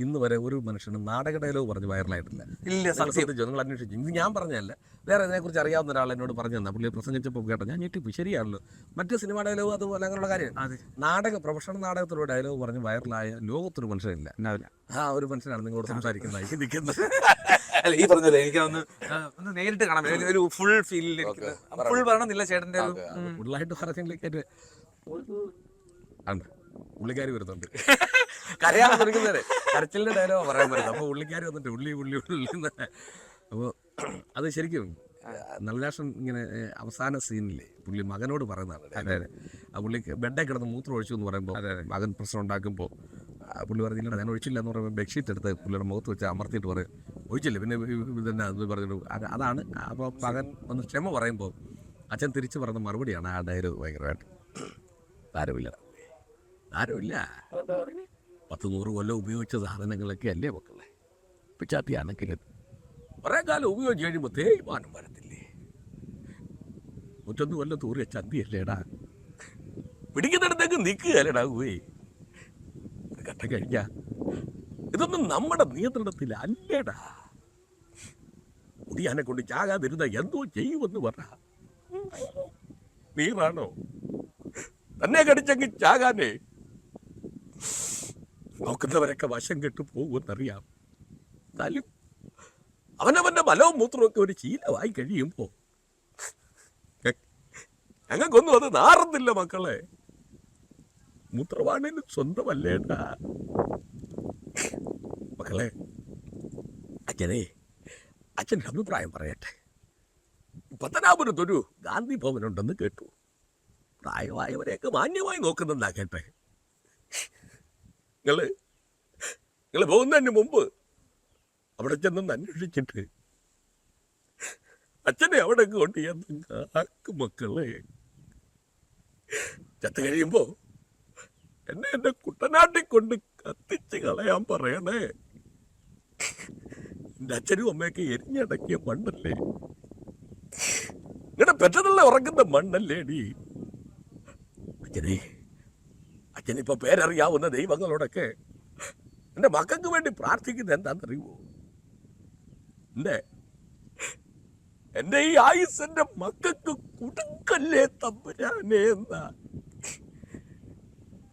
ഇന്ന് വരെ ഒരു മനുഷ്യനും നാടക ഡയലോഗ് പറഞ്ഞ് വൈറലായിട്ടില്ല. ഇല്ല, സത്യം. നിങ്ങൾ അന്വേഷിച്ചു. ഇത് ഞാൻ പറഞ്ഞതല്ല, വേറെ ഇതിനെക്കുറിച്ച് അറിയാവുന്ന ഒരാൾ എന്നോട് പറഞ്ഞു തന്നെ. പുള്ളി പ്രസംഗിച്ചപ്പോൾ കേട്ടോ, ഞാൻ ഞെട്ടിപ്പോയി. ശരിയാണല്ലോ, മറ്റ് സിനിമ ഡയലോഗ് അതുപോലെ അങ്ങനെയുള്ള കാര്യം. പ്രൊഫഷണൽ നാടകത്തിലൂടെ ഡയലോഗ് പറഞ്ഞ് വൈറലായ ലോകത്തൊരു മനുഷ്യനില്ല. ആ ഒരു മനുഷ്യനാണ് നിങ്ങളോട് സംസാരിക്കുന്നത്. ഈ പറഞ്ഞല്ലേ, എനിക്കൊന്ന് നേരിട്ട് കാണാൻ ഒരു ഫുൾ ഫീൽ. ഫുൾ പറയണമെന്നില്ല ചേട്ടൻ്റെ ഫുള്ളായിട്ട് പറഞ്ഞിട്ട് പുള്ളിക്കാരി വരുന്നുണ്ട്. കരയാൻ തുടങ്ങുന്നവരെ കരച്ചിലിന്റെ ഡയലോഗ് പറയാൻ പറ്റും. അപ്പോൾ പുള്ളിക്കാരി വന്നിട്ട് ഉള്ളി അപ്പോൾ അത് ശരിക്കും നളിനാക്ഷൻ ഇങ്ങനെ അവസാന സീനില്ലേ പുള്ളി മകനോട് പറയുന്നതാണ്. ആ പുള്ളിക്ക് ബെഡേ കിടന്ന് മൂത്രം ഒഴിച്ചു എന്ന് പറയുമ്പോൾ മകൻ പ്രശ്നം ഉണ്ടാക്കുമ്പോൾ പുള്ളി പറഞ്ഞില്ല, ഞാൻ ഒഴിച്ചില്ല എന്ന് പറയുമ്പോൾ ബെഡ്ഷീറ്റ് എടുത്ത് പുള്ളിയുടെ മുഖത്ത് വെച്ച് അമർത്തിയിട്ട് പറയും ഒഴിച്ചില്ല, പിന്നെ ഇതന്നെ അത് പറഞ്ഞിട്ട് അതാണ്. അപ്പോൾ മകൻ ഒന്ന് ക്ഷമ പറയുമ്പോൾ അച്ഛൻ തിരിച്ചു പറഞ്ഞ മറുപടിയാണ് ആ ഡയലോഗ് ഭയങ്കരമായിട്ട്. ആരുമില്ല 100 കൊല്ലം ഉപയോഗിച്ച സാധനങ്ങളൊക്കെ അല്ലേ മക്കളെ, പിച്ചാത്തിയാണെങ്കിൽ കുറേ കാലം ഉപയോഗിച്ച് കഴിയുമ്പോൾ തേയ്മാനം വരത്തില്ലേ. 101 കൊല്ലം തൂറിയ ചന്തിയല്ലേടാ, പിടിക്കുന്നിടത്തേക്ക് നിൽക്കുകയല്ലേടാ പോയി കട്ട കഴിഞ്ഞ. ഇതൊന്നും നമ്മുടെ നിയന്ത്രണത്തിൽ അല്ലേടാ. മുടിയാനെ കൊണ്ട് ചാകാതിരുന്ന എന്തോ ചെയ്യുമെന്ന് പറ. നീറാണോ തന്നെ കടിച്ചെങ്കിൽ ചാകാനേ? നോക്കുന്നവരൊക്കെ വശം കെട്ടു പോകുമെന്നറിയാം. എന്നാലും അവനവന്റെ ബലവും മൂത്രമൊക്കെ ഒരു ശീലമായി കഴിയുമ്പോ ഞങ്ങൾക്കൊന്നും അത് നാറുന്നില്ല മക്കളെ. മൂത്രവാണേലും സ്വന്തമല്ലേടാ മക്കളെ. അച്ഛൻ്റെ അഭിപ്രായം പറയട്ടെ. പത്തനാപുരത്തൊരു ഗാന്ധി ഭവനുണ്ടെന്ന് കേട്ടു. പ്രായമായവരെയൊക്കെ മാന്യമായി നോക്കുന്നെന്നാ കേട്ടെ. നിങ്ങൾ പോകുന്നതിന് മുമ്പ് അവിടെ ചെന്നൊന്ന് അന്വേഷിച്ചിട്ട് അച്ഛനെ അവിടെ കൊണ്ട് ആക്കും മക്കളെ. ചത്ത് കഴിയുമ്പോ എന്നെ കുട്ടനാട്ടിൽ കൊണ്ട് കത്തിച്ച് കളയാൻ പറയണേ. എൻ്റെ അച്ഛനും അമ്മയൊക്കെ എരിഞ്ഞടക്കിയ മണ്ണല്ലേ, നിങ്ങളുടെ പെറ്റതള്ള ഉറങ്ങുന്ന മണ്ണല്ലേടി. അച്ഛനിപ്പോ പേരറിയാവുന്ന ദൈവങ്ങളോടൊക്കെ എൻ്റെ മക്കൾക്ക് വേണ്ടി പ്രാർത്ഥിക്കുന്നത് എന്താണെന്നറിയുമോ? എൻ്റെ ഈ ആയുസ് എൻ്റെ മക്കൾക്ക് കുടുക്കല്ലേ തമ്പുരാനെ എന്നാ.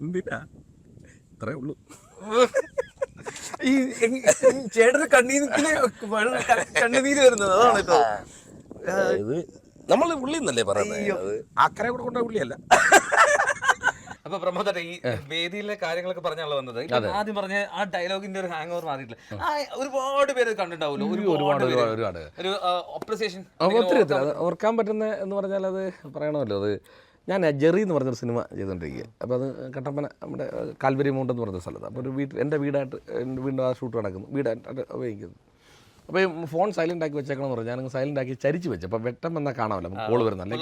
എന്തിനാ അത്രേ ഉള്ളൂ. ഈ ചേട്ടന് കണ്ണുനീര് വരുന്നത് അതാണ് കേട്ടോ. ഇത് നമ്മൾ ഉള്ളി എന്നല്ലേ പറയുന്നത്, അക്കരെ കൂടെ കൊണ്ട ഉള്ളിയല്ല. അപ്പൊ പ്രമോദ് ഈ വേദിയിലെ കാര്യങ്ങളൊക്കെ പറഞ്ഞാണല്ലോ വന്നത്. ആദ്യം പറഞ്ഞ ആ ഡയലോഗിന്റെ ഒരു ഹാങ് ഓവർ മാറിയിട്ടില്ല. ഒരുപാട് പേര് കണ്ടിട്ടുണ്ടാവുമല്ലോ, ഒരുപാട് ഒരു അപ്രിസിയേഷൻ ഒത്തിരി ഓർക്കാൻ പറ്റുന്ന എന്ന് പറഞ്ഞാൽ അത് പറയണമല്ലോ. അത് ഞാൻ ജെറി എന്ന് പറഞ്ഞൊരു സിനിമ ചെയ്തുകൊണ്ടിരിക്കുക. അപ്പോൾ അത് കട്ടപ്പന നമ്മുടെ കാൽവരി മൗണ്ട് എന്ന് പറഞ്ഞ സ്ഥലത്ത്. അപ്പോൾ ഒരു എൻ്റെ വീടായിട്ട് എൻ്റെ വീണ്ടും ആ ഷൂട്ട് നടക്കുന്നു, വീടായിട്ട് ഉപയോഗിക്കുന്നു. അപ്പോൾ ഈ ഫോൺ സൈലൻ്റ് ആക്കി വെച്ചേക്കണമെന്ന് പറഞ്ഞു. ഞാനങ്ങ് സൈലൻ്റ് ആക്കി ചരിച്ച് വെച്ചു. അപ്പോൾ വെട്ടം വന്നാൽ കാണാമല്ലോ, കോൾ വരുന്നല്ലേ.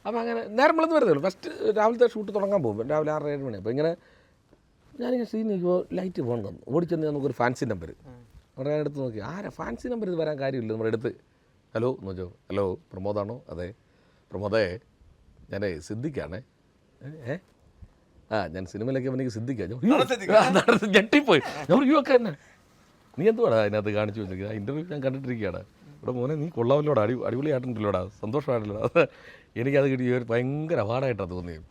അപ്പോൾ അങ്ങനെ നേരം വെളുത്ത് വരുന്നേ ഉള്ളൂ. ഫസ്റ്റ് രാവിലത്തെ ഷൂട്ട് തുടങ്ങാൻ പോകും, രാവിലെ 6-7 മണി. അപ്പോൾ ഇങ്ങനെ ഞാനിങ്ങനെ സീൻ നോക്കിയപ്പോൾ ലൈറ്റ് ഫോൺ തന്നു. ഓടിച്ചെന്ന് നമുക്കൊരു ഫാൻസി നമ്പർ അവിടെ എടുത്ത് നോക്കി. ഫാൻസി നമ്പർ ഇത് വരാൻ കാര്യമില്ല. നമ്മുടെ അടുത്ത് ഹലോ എന്ന് വെച്ചോ. ഹലോ പ്രമോദാണോ? അതെ പ്രമോദേ, ഞാൻ സിദ്ദിഖാണേ. ഞാൻ സിനിമയിലേക്ക് എനിക്ക് സിദ്ദിഖാണ്. ഞെട്ടിപ്പോയി. ഞാൻ യുവൊക്കെ തന്നെ നീ എന്തുവാടാ അതിനകത്ത് കാണിച്ചു വെച്ചിരിക്കുന്നത്? ഇൻ്റർവ്യൂ ഞാൻ കണ്ടിട്ടിരിക്കുകയാണ്. ഇവിടെ മോനെ നീ കൊള്ളാമല്ലോടാ, അടിപൊളിയായിട്ടുണ്ടല്ലോടാ, സന്തോഷമായിട്ടല്ലോടാ. എനിക്കത് കിട്ടി ഭയങ്കര അപാടായിട്ടാണ് തോന്നിയത്.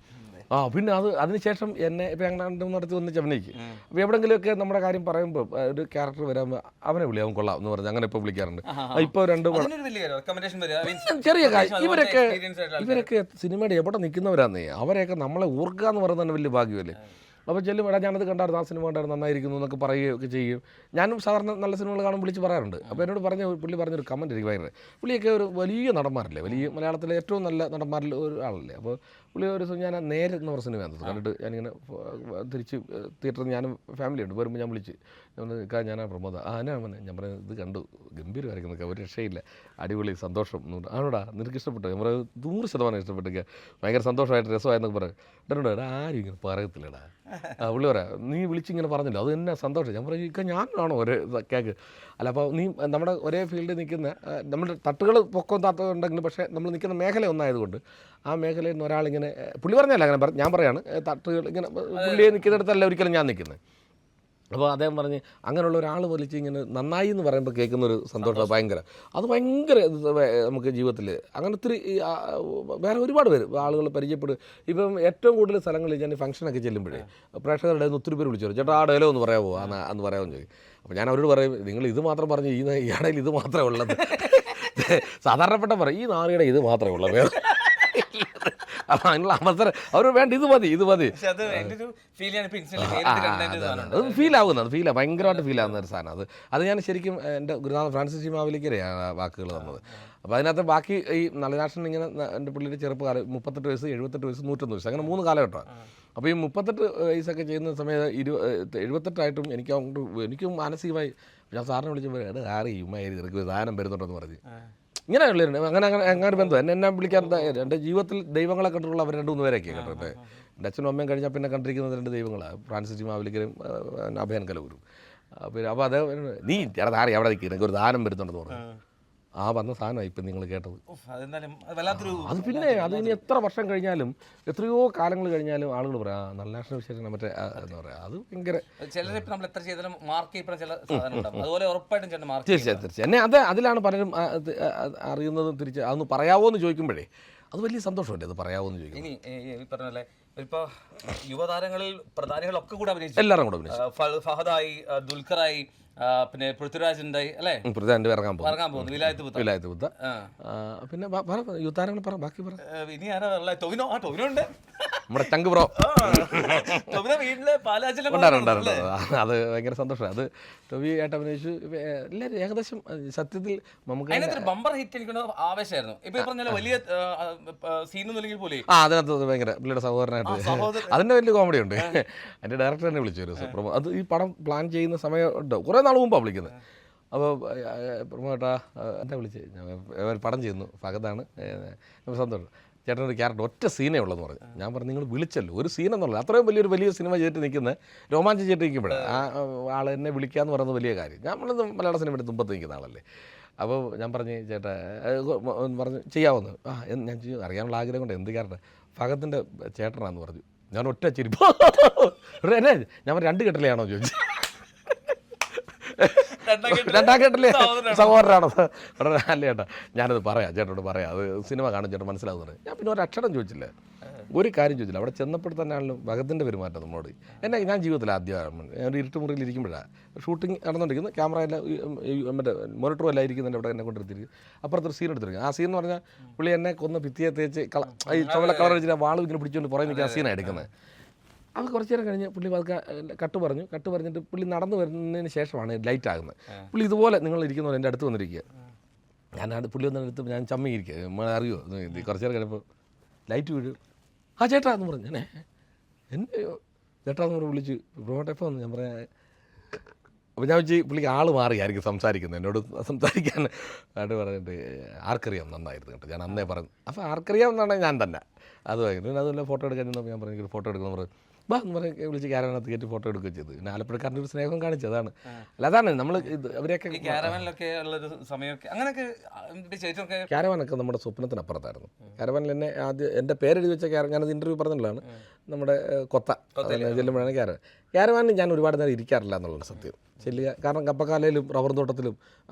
പിന്നെ അതിനുശേഷം എന്നെ ഇപ്പം ഞങ്ങൾ 2-3 നടത്തി ഒന്നിച്ച് അഭിനയിക്കും. അപ്പോൾ എവിടെയെങ്കിലുമൊക്കെ നമ്മുടെ കാര്യം പറയുമ്പോൾ ഒരു ക്യാരക്ടർ വരാമ്പോൾ അവനെ വിളിയാവും കൊള്ളാം എന്ന് പറഞ്ഞ് അങ്ങനെ ഇപ്പോൾ വിളിക്കാറുണ്ട്. ഇപ്പോൾ 2 ചെറിയ കാര്യം. ഇവരൊക്കെ സിനിമയുടെ എവിടെ നിൽക്കുന്നവരാന്നേ. അവരെയൊക്കെ നമ്മളെ ഓർക്കുക എന്ന് പറയുന്നത് തന്നെ വലിയ ഭാഗ്യമല്ലേ. അപ്പോൾ ചെല്ലും എടാ ഞാനത് കണ്ടായിരുന്നു, ആ സിനിമ കണ്ടായിരുന്നു, നന്നായിരിക്കുന്നു എന്നൊക്കെ പറയുകയൊക്കെ ചെയ്യും. ഞാനും സാധാരണ നല്ല സിനിമകൾ കാണുമ്പോൾ വിളിച്ച് പറയാറുണ്ട്. അപ്പോൾ എന്നോട് പുള്ളി പറഞ്ഞൊരു കമൻറ്റ് എനിക്ക് ഭയങ്കര, പുള്ളിയൊക്കെ ഒരു വലിയ നടന്മാരല്ലേ, വലിയ മലയാളത്തിലെ ഏറ്റവും നല്ല നടന്മാരിൽ ഒരാളല്ലേ. അപ്പോൾ പുള്ളി ഒരു ദിവസം ഞാൻ നേരെ എന്ന് പറഞ്ഞ സിനിമയാണ് കണ്ടിട്ട് ഞാനിങ്ങനെ തിരിച്ച് തിയേറ്ററിൽ ഞാനും ഫാമിലി ഉണ്ട് വരുമ്പോൾ ഞാൻ വിളിച്ച് ഞാനാ പ്രമോദ. ഞാൻ പറഞ്ഞു ഇത് കണ്ടു, ഗംഭീരമായിരിക്കുന്നൊക്കെ, ഒരു രക്ഷയില്ല, അടിപൊളി, സന്തോഷം. ആണോടാ നിനക്ക് ഇഷ്ടപ്പെട്ടു? ഞാൻ പറഞ്ഞു 100% ഇഷ്ടപ്പെട്ടൊക്കെ, ഭയങ്കര സന്തോഷമായിട്ട് രസമായെന്നൊക്കെ പറഞ്ഞു. എടാ ആരും ഇങ്ങനെ പറയത്തില്ലടാ. പുള്ളി പറയാം നീ വിളിച്ചിങ്ങനെ പറഞ്ഞില്ല, അത് തന്നെ സന്തോഷം. ഞാൻ പറഞ്ഞു ഇക്ക ഞാനാണോ ഒരേ കേക്ക് അല്ല. അപ്പോൾ നീ നമ്മുടെ ഒരേ ഫീൽഡിൽ നിൽക്കുന്ന നമ്മുടെ തട്ടുകൾ പൊക്കം താത്ത ഉണ്ടെങ്കിലും പക്ഷേ നമ്മൾ നിൽക്കുന്ന മേഖല ഒന്നായതുകൊണ്ട് ആ മേഖലയിൽ നിന്ന് ഒരാളിങ്ങനെ പുള്ളി പറഞ്ഞല്ല അങ്ങനെ ഞാൻ പറയാണ് തട്ടുകൾ ഇങ്ങനെ പുള്ളിയെ നിൽക്കുന്നിടത്തല്ല ഒരിക്കലും ഞാൻ നിൽക്കുന്നത്. അപ്പോൾ അദ്ദേഹം പറഞ്ഞ് അങ്ങനെയുള്ള ഒരാൾ വലിച്ച് ഇങ്ങനെ നന്നായി എന്ന് പറയുമ്പോൾ കേൾക്കുന്നൊരു സന്തോഷം ഭയങ്കര, അത് ഭയങ്കര നമുക്ക് ജീവിതത്തിൽ അങ്ങനെ ഒത്തിരി വേറെ ഒരുപാട് പേര് ആളുകൾ പരിചയപ്പെടും. ഇപ്പം ഏറ്റവും കൂടുതൽ സ്ഥലങ്ങളിൽ ഞാൻ ഫംഗ്ഷനൊക്കെ ചെല്ലുമ്പോഴേ പ്രേക്ഷകരുടെ ഒത്തിരി പേര് വിളിച്ചു ചേട്ടാ ആ ഡയലോഗ് ഒന്ന് പറയാമോ അന്ന് പറയാമെന്ന് ചോദിക്കും. അപ്പോൾ ഞാൻ അവരോട് പറയും നിങ്ങൾ ഇത് മാത്രം പറഞ്ഞ് ഈ ഇടയിൽ ഇത് മാത്രമേ ഉള്ളത്. സാധാരണപ്പെട്ട പറയും ഈ നാളിയുടെ ഇത് മാത്രമേ ഉള്ളൂ, വേറെ അപ്പം അതിനുള്ള അവസരം അവർ വേണ്ട ഇത് മതി. അത് ഫീലാവുന്നത് ഭയങ്കരമായിട്ട് ഫീലാവുന്ന ഒരു സാധനം. അത് ഞാൻ ശരിക്കും എൻ്റെ ഗുരുനാഥൻ ഫ്രാൻസിസ് ജി മാവേലിക്കരയാണ് വാക്കുകൾ തന്നത്. അപ്പോൾ അതിനകത്ത് ബാക്കി ഈ നളിനാക്ഷൻ ഇങ്ങനെ എൻ്റെ പുള്ളിയുടെ ചെറുപ്പകാലം 38 വയസ്സ് 78 വയസ്സ് 101 വയസ്സ് അങ്ങനെ 3 കാലഘട്ടമാണ്. അപ്പോൾ ഈ 38 വയസ്സൊക്കെ ചെയ്യുന്ന സമയത്ത് 78 എനിക്കും മാനസികമായി ഞാൻ സാറിനെ വിളിച്ചപ്പോൾ ആരെയും സാധനം വരുന്നുണ്ടെന്ന് പറഞ്ഞ് ഇങ്ങനെയുള്ള അങ്ങനെ ബന്ധം എന്നെ വിളിക്കാൻ എൻ്റെ ജീവിതത്തിൽ ദൈവങ്ങളെ കണ്ടിട്ടുള്ള അവർ 2-3 പേരൊക്കെ കണ്ടിട്ടുണ്ട്. എൻ്റെ അച്ഛനും അമ്മയും കഴിഞ്ഞാൽ പിന്നെ കണ്ടിരിക്കുന്നത് 2 ദൈവങ്ങളാണ്, ഫ്രാൻസിസ് ജി മാവേലിക്കരും അഭയൻ കലൂരും. പിന്നെ അപ്പോൾ അതേ നീ ആരെ അവിടെ നിൽക്കുക എനിക്ക് ഒരു ദാനം വരുന്നുണ്ടെന്ന് പറഞ്ഞു. ആ വന്ന സാധനമാണ് ഇപ്പം നിങ്ങൾ കേട്ടത്. അത് പിന്നെ അത് ഇനി എത്ര വർഷം കഴിഞ്ഞാലും എത്രയോ കാലങ്ങൾ കഴിഞ്ഞാലും ആളുകൾ പറയാം നളിനാക്ഷനെ വിശേഷം മറ്റേ എന്ന് പറയാം. അത് ഭയങ്കര തീർച്ചയായും എന്നെ അതിലാണ് പലരും അറിയുന്നതും തിരിച്ച് അതൊന്ന് പറയാവോ എന്ന് ചോദിക്കുമ്പോഴേ അത് വലിയ സന്തോഷമല്ലേ അത് പറയാവോ എന്ന് ചോദിക്കും. ഇനി ഈ പറഞ്ഞല്ലേ ഇപ്പോൾ യുവതാരങ്ങളിൽ പ്രധാനികളൊക്കെ കൂടെ അഭിനയിച്ചു, എല്ലാവരും കൂടെ അഭിനയിച്ചു. ഫഹദായി, ദുൽഖറായി, പിന്നെ പൃഥ്വിരാജ് ഉണ്ടായി അല്ലേ, പൃഥ്വിരാജ് ഇറങ്ങാൻ പോകുന്നു, വിലായത്ത് ബുദ്ധ. പിന്നെ യുവതാരങ്ങൾ പറ ബാക്കി പറ. ഇനി ആരാ? ടൊവിനോ ഉണ്ട്, നമ്മുടെ ചങ്ക് ബ്രോ വീട്ടില് ഉണ്ടായിരുന്നു. അത് ഭയങ്കര സന്തോഷമാണ്. അത് ടൊവി ആയിട്ട് അഭിനയിച്ചു എല്ലാവരും ഏകദേശം സത്യത്തിൽ നമുക്ക് ബമ്പർ ഹിറ്റ് എനിക്ക് ആവേശമായിരുന്നു. ഇപ്പൊ പറഞ്ഞ വലിയ സീനൊന്നും പോലെ അതിനകത്ത് ഭയങ്കര പുള്ളിയുടെ സഹോദരനായിട്ട് അതിൻ്റെ വലിയ കോമഡി ഉണ്ട്. എൻ്റെ ഡയറക്ടർ തന്നെ വിളിച്ചു ഒരു ദിവസം. അത് ഈ പടം പ്ലാൻ ചെയ്യുന്ന സമയം ഉണ്ട്, കുറേ നാൾ മുമ്പാണ് വിളിക്കുന്നത്. അപ്പോൾ പ്രമോട്ടാ എന്നെ വിളിച്ച് പടം ചെയ്യുന്നു, ഫഹദാണ്, സന്തോഷം ചേട്ടനൊരു ക്യാരക്ടർ ഒറ്റ സീനേ ഉള്ളതെന്ന് പറഞ്ഞു. ഞാൻ പറഞ്ഞു നിങ്ങൾ വിളിച്ചല്ലോ, ഒരു സീനെന്നുള്ളത് അത്രയും വലിയ സിനിമ ചെയ്തിട്ട് നിൽക്കുന്ന രോമാഞ്ചിച്ചിട്ട് നിൽക്കുമ്പോഴേ ആ ആൾ എന്നെ വിളിക്കാമെന്ന് പറയുന്നത് വലിയ കാര്യം. നമ്മൾ മലയാള സിനിമയുടെ തുമ്പത്ത് നിൽക്കുന്ന ആളല്ലേ. അപ്പോൾ ഞാൻ പറഞ്ഞു ചേട്ടാ പറഞ്ഞു ചെയ്യാമെന്ന്. ഞാൻ ചെയ്യും, അറിയാനുള്ള ആഗ്രഹം കൊണ്ട് എന്ത് ക്യാരക്ടർ ഫഹദിൻ്റെ ചേട്ടനാന്ന് പറഞ്ഞു. ഞാൻ ഒറ്റ ചിരിപ്പ് എന്നെ ഞാൻ 2 കെട്ടലെയാണോ ചോദിച്ചു. 2 കെട്ടലേ സഹോദരനാണോ? അല്ല ചേട്ടാ ഞാനത് പറയാം, ചേട്ടനോട് പറയാം, അത് സിനിമ കാണും ചേട്ടൻ മനസ്സിലാവുന്നുണ്ട്. ഞാൻ പിന്നെ ഒരു അക്ഷരം ചോദിച്ചില്ല. ഒരു കാര്യം ചോദിച്ചില്ല. അവിടെ ചെന്നപ്പോൾ തന്നെയാണല്ലോ ഭഗത്തിൻ്റെ പെരുമാറ്റം നമ്മളോട്. എന്നെ ഞാൻ ജീവിതത്തിൽ ആദ്യമാണ് ഞാൻ ഇരുട്ടുമുറിയിൽ ഇരിക്കുമ്പോഴാണ് ഷൂട്ടിംഗ് നടന്നുകൊണ്ടിരിക്കുന്നത്. ക്യാമറ എല്ലാം മറ്റേ മോണിറ്ററും എല്ലാം ഇരിക്കുന്നുണ്ട്. അവിടെ എന്നെ കൊണ്ടിരുത്തിരിക്കും. അപ്പുറത്തൊരു സീൻ എടുത്തിരിക്കും. ആ സീൻ എന്ന് പറഞ്ഞാൽ പുള്ളി എന്നെ കൊന്ന് ഭിത്തിയെ തേച്ച് ഈ ചുവല കളർ വെച്ചിട്ട് വാളും ഇങ്ങനെ പിടിച്ചുകൊണ്ട് പുറകെ നിൽക്കുക ആ സീനാണ് എടുക്കുന്നത്. അത് കുറച്ച് നേരം കഴിഞ്ഞ് പുള്ളി കട്ട് പറഞ്ഞിട്ട് പുള്ളി നടന്നു വരുന്നതിന് ശേഷമാണ് ലൈറ്റ് ആകുന്നത്. പുള്ളി ഇതുപോലെ നിങ്ങൾ ഇരിക്കുന്ന പോലെ എൻ്റെ അടുത്ത് വന്നിരിക്കുക. ഞാൻ പുള്ളി വന്നെടുത്ത് ഞാൻ ചമ്മിയിരിക്കുക. നമ്മൾ അറിയുമോ കുറച്ച് നേരം കഴിയുമ്പോൾ ലൈറ്റ് വീഴും. ആ ചേട്ടാ എന്ന് പറഞ്ഞു. ഞാനേ എൻ്റെ ചേട്ടാ എന്ന് പറഞ്ഞ് വിളിച്ച് ബ്രോട്ടെപ്പോൾ വന്നു. ഞാൻ പറയാം അപ്പോൾ ഞാൻ വെച്ച് പുള്ളിക്ക് ആൾ മാറിയായിരിക്കും സംസാരിക്കുന്നത്. എന്നോട് സംസാരിക്കാൻ ആയിട്ട് പറഞ്ഞിട്ട് ആർക്കറിയാം നന്നായിരുന്നു കേട്ടോ. ഞാൻ അന്നേ പറഞ്ഞു. അപ്പോൾ ആർക്കറിയാം എന്നാണ് ഞാൻ തന്നെ അത് വാങ്ങിയിട്ട് അതുപോലെ ഫോട്ടോ എടുക്കാൻ ചെന്നപ്പോൾ ഞാൻ പറഞ്ഞു ഫോട്ടോ എടുക്കണം പറഞ്ഞു. ബാ എന്ന് പറഞ്ഞ് വിളിച്ച് ക്യാരവനകത്ത് കയറ്റി ഫോട്ടോ എടുക്കുകയും ചെയ്തു. പിന്നെ ആലപ്പുഴക്കാരൻ്റെ ഒരു സ്നേഹം കാണിച്ചതാണ്. അല്ല അതാണ് നമ്മൾ അവരെയൊക്കെ ക്യാരവാനൊക്കെ നമ്മുടെ സ്വപ്നത്തിനപ്പുറത്തായിരുന്നു. ക്യാരവാനിൽ എന്നെ ആദ്യം എൻ്റെ പേരെഴുതി വെച്ച ഞാനത് ഇൻ്റർവ്യൂ പറഞ്ഞിട്ടുള്ളതാണ്. നമ്മുടെ കൊത്ത ചെല്ലുമ്പോഴാണ് ക്യാരവാനിൽ ഞാൻ ഒരുപാട് നേരം ഇരിക്കാറില്ല എന്നുള്ളത് സത്യം. ചെല്ലുക കാരണം കപ്പക്കാലയിലും റബ്ബർ തോട്ടത്തിലും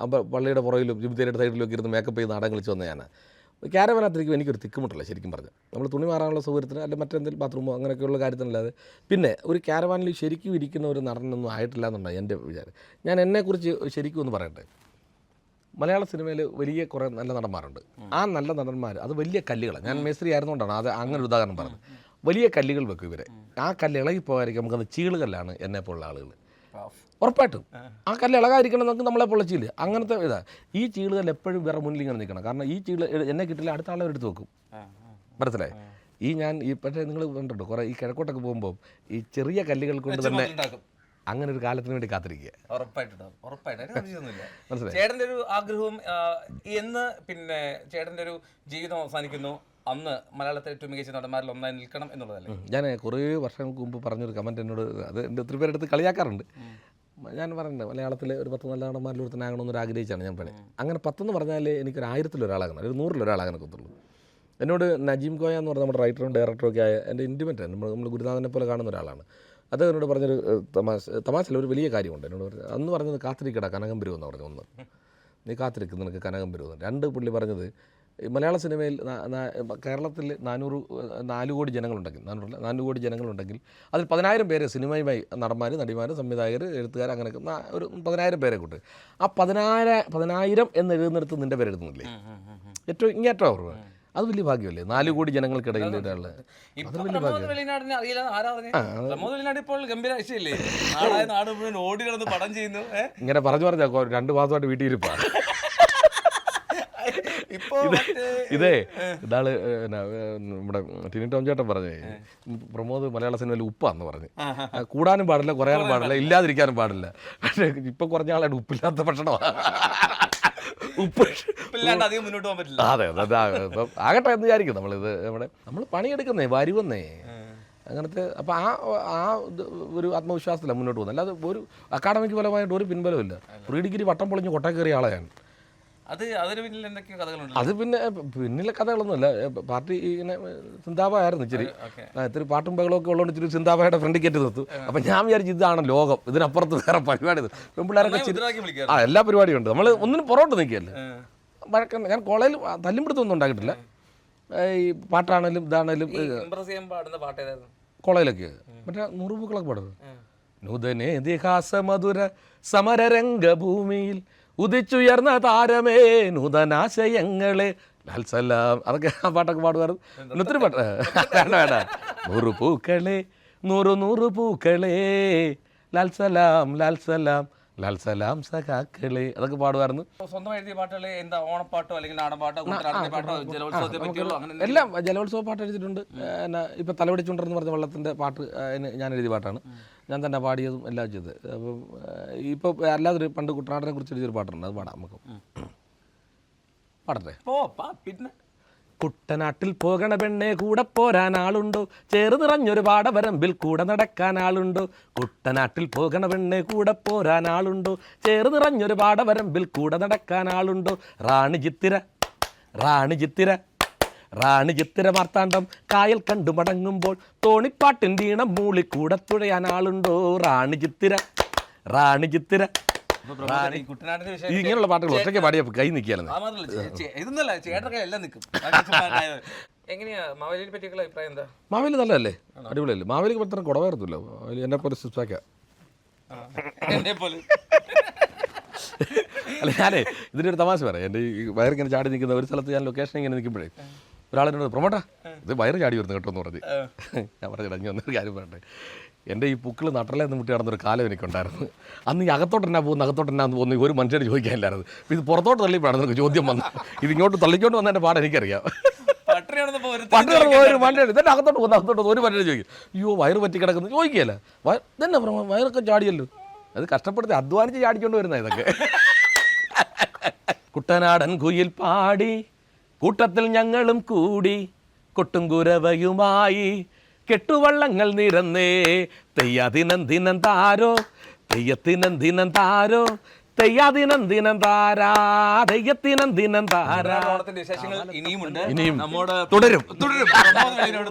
പള്ളിയുടെ പുറയിലും ജിബിത്തേരിയുടെ സൈഡിലും ഒക്കെ ഇരുന്ന് മേക്കപ്പ് ചെയ്ത് നാടകം കളിച്ച് വന്ന ഞാൻ. ക്യാരവാനകത്തിരിക്കും എനിക്കൊരു തിക്കുമുട്ടില്ല ശരിക്കും പറഞ്ഞു. നമ്മൾ തുണി മാറാനുള്ള സൗകര്യത്തിന് അല്ലെങ്കിൽ മറ്റെന്തെങ്കിലും ബാത്റൂമോ അങ്ങനെയൊക്കെയുള്ള കാര്യത്തിനല്ലാതെ. പിന്നെ ഒരു ക്യാരവാനിൽ ശരിക്കും ഇരിക്കുന്ന ഒരു നടനൊന്നും ആയിട്ടില്ല എന്നുണ്ടായി എൻ്റെ വിചാരം. ഞാൻ എന്നെക്കുറിച്ച് ശരിക്കും ഒന്ന് പറയട്ടെ. മലയാള സിനിമയിൽ വലിയ കുറേ നല്ല നടന്മാരുണ്ട്. ആ നല്ല നടന്മാർ അത് വലിയ കല്ലുകളാണ്. ഞാൻ മേസ്ത്രി ആയിരുന്നുകൊണ്ടാണ് അത് അങ്ങനെ ഒരു ഉദാഹരണം പറഞ്ഞത്. വലിയ കല്ലുകൾ വെക്കും ഇവരെ. ആ കല്ല് ഇളകി പോകാതിരിക്കും നമുക്കത് ചീളുകല്ലാണ് എന്നെപ്പോലുള്ള ആളുകൾ. ഉറപ്പായിട്ടും ആ കല്ല് ഇളകാതിരിക്കണം നമുക്ക് നമ്മളെ പൊള്ളച്ചില്ല. അങ്ങനത്തെ ഇതാ ഈ ചീളുകല്ല് എപ്പോഴും വേറെ മുന്നിൽ ഇങ്ങനെ നിൽക്കണം. കാരണം ഈ ചീള് എന്നെ കിട്ടില്ല അടുത്ത ആളെ എടുത്ത് വെക്കും. മനസ്സിലായി? ഞാൻ ഈ പക്ഷേ നിങ്ങൾ കണ്ടിട്ടുണ്ടോ കുറേ ഈ കിഴക്കോട്ടൊക്കെ പോകുമ്പോൾ ഈ ചെറിയ കല്ലുകൾ കൊണ്ട് തന്നെ അങ്ങനെ ഒരു കാലത്തിന് വേണ്ടി കാത്തിരിക്കുക. മനസ്സിലായി? ചേട്ടൻ്റെ ഒരു ആഗ്രഹവും എന്ന് പിന്നെ ചേട്ടൻ്റെ ഒരു ജീവിതം അവസാനിക്കുന്നു അന്ന് മലയാളത്തിലെ ഏറ്റവും മികച്ച നടന്മാരിൽ ഒന്നായി നിൽക്കണം എന്നുള്ളതല്ലേ? ഞാൻ കുറേ വർഷങ്ങൾക്ക് മുമ്പ് പറഞ്ഞൊരു കമൻറ്റ് എന്നോട് അത് എൻ്റെ ഒത്തിരി പേരെടുത്ത് കളിയാക്കാറുണ്ട്. ഞാൻ പറഞ്ഞിട്ടുണ്ട് മലയാളത്തിലെ ഒരു 10 നല്ല നടന്മാരിൽ ഒരുത്തനാകണമെന്നൊരു ആഗ്രഹിച്ചാണ് ഞാൻ പണി. അങ്ങനെ 10 എന്ന് പറഞ്ഞാൽ എനിക്കൊരു 1000-ൽ ഒരാളാകണം, ഒരു 100-ൽ ഒരാളാകാൻ ഒക്കത്തുള്ളൂ. എന്നോട് നജീം കോയ എന്ന് പറഞ്ഞ നമ്മുടെ റൈറ്ററും ഡയറക്ടറും ഒക്കെ ആയ എൻ്റെ ഇൻറ്റിമേറ്റ് നമ്മൾ ഗുരുനാഥനെ പോലെ കാണുന്ന ഒരാളാണ്. അത് എന്നോട് പറഞ്ഞൊരു തമാശയിൽ ഒരു വലിയ കാര്യമുണ്ട്. എന്നോട് പറഞ്ഞു അന്ന് പറഞ്ഞത് കാത്തിരിക്കട കനകം വരുമെന്ന് പറഞ്ഞു. ഒന്ന് നീ കാത്തിരിക്കും നിനക്ക് കനകം വരുമെന്ന്. 2 പുള്ളി പറഞ്ഞത് മലയാള സിനിമയിൽ കേരളത്തിൽ 4 കോടി ജനങ്ങളുണ്ടെങ്കിൽ 4 കോടി ജനങ്ങളുണ്ടെങ്കിൽ അതിൽ 10,000 പേര് സിനിമയുമായി നടന്മാർ നടിമാർ സംവിധായകർ എഴുത്തുകാർ അങ്ങനെയൊക്കെ ഒരു 10,000 പേരെ കൂട്ട്. ആ 10,000 എന്ന് എഴുതുന്നിടത്ത് നിൻ്റെ പേര് എഴുതുന്നില്ലേ? ഏറ്റവും ഇങ്ങേറ്റം ഓർമ്മ. അത് വലിയ ഭാഗ്യമല്ലേ? 4 കോടി ജനങ്ങൾക്കിടയിൽ ഒരാള്. ഇങ്ങനെ പറഞ്ഞു പറഞ്ഞാൽ 2 മാസമായിട്ട് വീട്ടിൽ ഇരിപ്പാണ്. ഇതേ ഇതാള് നമ്മുടെ ടിനി ടോം ചേട്ടൻ പറഞ്ഞേ പ്രമോദ് മലയാള സിനിമയിൽ ഉപ്പാന്ന് പറഞ്ഞ് കൂടാനും പാടില്ല കുറയാനും പാടില്ല ഇല്ലാതിരിക്കാനും പാടില്ല. പക്ഷേ ഇപ്പൊ കുറഞ്ഞ ആളായിട്ട് ഉപ്പില്ലാത്ത ഭക്ഷണമാണ്. ഉപ്പ് മുന്നോട്ട് പോകാൻ പറ്റില്ല. അതെ അതെ ആകട്ടെ എന്ന് വിചാരിക്കും. നമ്മൾ പണിയെടുക്കുന്നേ വരുവന്നേ അങ്ങനത്തെ. അപ്പം ആ ഒരു ആത്മവിശ്വാസത്തിലാണ് മുന്നോട്ട് പോകുന്നത്. അല്ലാതെ ഒരു അക്കാഡമിക് ഫലമായിട്ട് ഒരു പിൻബലമില്ല. പ്രീ ഡിഗ്രി വട്ടം പൊളിഞ്ഞ് കൊട്ട കയറിയ ആളെയാണ്. അത് പിന്നിലെ കഥകളൊന്നുമല്ല. പാർട്ടി ഇങ്ങനെ സിന്താബായിരുന്നു ഇത്തിരി പാട്ടും ബഹളമൊക്കെ ഉള്ളതുകൊണ്ട് ഇച്ചിരി സിന്താബായുടെ ഫ്രണ്ടിൽ കയറ്റി നിർത്തും. അപ്പം ഞാൻ വിചാരിച്ചു ഇതാണ് ലോകം, ഇതിനപ്പുറത്ത് വേറെ പരിപാടി. പെൺപിള്ളേരൊക്കെ എല്ലാ പരിപാടിയും ഉണ്ട്. നമ്മൾ ഒന്നിനും പുറകോട്ട് നിൽക്കുകയല്ലേ. വഴക്കം ഞാൻ കോളേജിൽ തല്ലും പിടുത്തൊന്നും ഉണ്ടാക്കിയിട്ടില്ല. ഈ പാട്ടാണേലും ഇതാണേലും കോളേജിലൊക്കെ മറ്റേ 100 പൂക്കളൊക്കെ പാടുന്നത്. നൂതനേ ദിഹാസ മധുര സമരരംഗഭൂമിയിൽ ഉദിച്ചുയർന്ന താരമേ നൂതനാശയങ്ങളെ ലാൽസലാം. അതൊക്കെ ആ പാട്ടൊക്കെ പാടുമായിരുന്നു. ഒത്തിരി പാട്ട് വേണ്ട 100 പൂക്കളെ 100 പൂക്കളെ ലാൽസലാം ലാൽസലാം ലാൽസലാം സഖാക്കളെ അതൊക്കെ പാടുമായിരുന്നു. സ്വന്തം എഴുതിയ പാട്ടുകൾ എന്താ? ഓണപ്പാട്ടോ അല്ലെങ്കിൽ നാടൻപാട്ടോ എല്ലാം ജലോത്സവ പാട്ട് എഴുതിയിട്ടുണ്ട്. ഇപ്പം തലവടിച്ചുണ്ടെന്ന് പറഞ്ഞ വെള്ളത്തിൻ്റെ പാട്ട് ഞാൻ എഴുതിയ പാട്ടാണ്. ഞാൻ തന്നെ പാടിയതും എല്ലാം ചെയ്തത്. അപ്പം ഇപ്പോൾ അല്ലാതൊരു പണ്ട് കുട്ടനാടിനെ കുറിച്ച് എഴുതിയൊരു പാട്ടുണ്ട്, അത് പാടാം നമുക്ക്. പാടട്ടെ? പിന്നെ കുട്ടനാട്ടിൽ പോകണ പെണ്ണെ കൂടെ പോരാൻ ആളുണ്ടോ? ചേറ് നിറഞ്ഞൊരു പാടവരമ്പിൽ കൂടെ നടക്കാൻ ആളുണ്ടോ? കുട്ടനാട്ടിൽ പോകണ പെണ്ണെ കൂടെ പോരാൻ ആളുണ്ടോ? ചേറ് നിറഞ്ഞൊരു പാടവരമ്പിൽ കൂടെ നടക്കാൻ ആളുണ്ടോ? റാണി ചിത്തിര മാർത്താണ്ഡം കായൽ കണ്ടു മടങ്ങുമ്പോൾ തോണിപ്പാട്ടിൻ്റെ ഈണം മൂളി കൂടെ തുഴയാൻ ആളുണ്ടോ? റാണി ചിത്തിര ഇങ്ങനെയുള്ള പാട്ടുകൾ ഒറ്റയ്ക്ക് പാടിയ കൈ നിൽക്കുകയാണ്. എങ്ങനെയാ മാവേലിയെ പറ്റിയുള്ള അഭിപ്രായം എന്താ? മാവേലി നല്ലതല്ലേ, അടിപൊളിയല്ലേ. മാവേലിക്ക് പത്ര കുടവായിരുന്നില്ല, മാവേലി എന്നെ പോലെ സിസ്റ്റാക്കാ. അല്ല ഞാനേ ഇതിൻ്റെ ഒരു തമാശ പറയാം. എൻ്റെ ഈ വയറിങ്ങനെ ചാടി നിൽക്കുന്ന ഒരു സ്ഥലത്ത് ഞാൻ ലൊക്കേഷൻ ഇങ്ങനെ നിൽക്കുമ്പോഴേ ഒരാളിനോട് പ്രൊമോട്ടാ ഇത് വയറ് ചാടി വരുന്നു കേട്ടോ എന്ന് പറഞ്ഞ് ഞാൻ പറഞ്ഞു ഇടഞ്ഞു വന്നൊരു കാര്യം പറയട്ടെ. എൻ്റെ ഈ പുക്കിൾ നട്ടലേന്ന് മുട്ടി നടന്നൊരു കാലം എനിക്കുണ്ടായിരുന്നു. അന്ന് ഈ അകത്തോട്ടെന്നാ പോകുന്ന ഒരു മനുഷ്യന് ചോദിക്കാനില്ലായിരുന്നു. ഇത് പുറത്തോട്ട് തള്ളിപ്പോഴാണ് നിനക്ക് ചോദ്യം വന്നത്. ഇത് ഇങ്ങോട്ട് തള്ളിക്കൊണ്ട് വന്നതിൻ്റെ പാട് എനിക്കറിയാം. പണ്ട് ഒരു മനുഷ്യൻ ഇതെന്നെ അകത്തോട്ട് ഒരു മനുഷ്യൻ ചോദിക്കും അയ്യോ വയറ് പറ്റി കിടക്കുന്നു ചോദിക്കുകയല്ല, ഇതന്നെ വയറൊക്കെ ചാടിയല്ലോ. അത് കഷ്ടപ്പെടുത്തി അധ്വാനിച്ച് ചാടിക്കൊണ്ട് വരുന്ന ഇതൊക്കെ. കുട്ടനാടൻ കുയിൽ പാടി കൂട്ടത്തിൽ ഞങ്ങളും കൂടി കൊട്ടും കുരവയുമായി കെട്ടുവള്ളങ്ങൾ നിരന്നേ തെയ്യാദിനം ദിനം താരോ തെയ്യത്തിനം ദിനം താരോ തെയ്യാദിനം ദിനം താരാ തെയ്യത്തിനം ദിനം താരാ. ഓണത്തിന്റെ വിശേഷങ്ങൾ ഇനിയുമുണ്ട്, ഇനിയും നമ്മോട് തുടരും.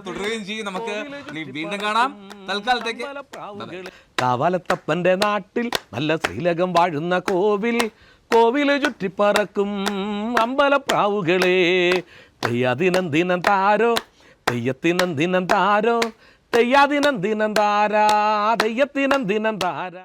തുടരുകയും ചെയ്യും. നമുക്ക് വീണ്ടും കാണാം. തൽക്കാലത്തേക്ക് കാവാലത്തപ്പന്റെ നാട്ടിൽ നല്ല ശ്രീലകം വാഴുന്ന കോവില് ചുറ്റിപ്പറക്കും അമ്പലപ്രാവുകളെ തെയ്യാദിനം ദിനം താരോ തെയ്യത്തിനം ദിനം താരോ തെയ്യാദിനം ദിനം താരാ തെയ്യത്തിനം ദിനം താരാ.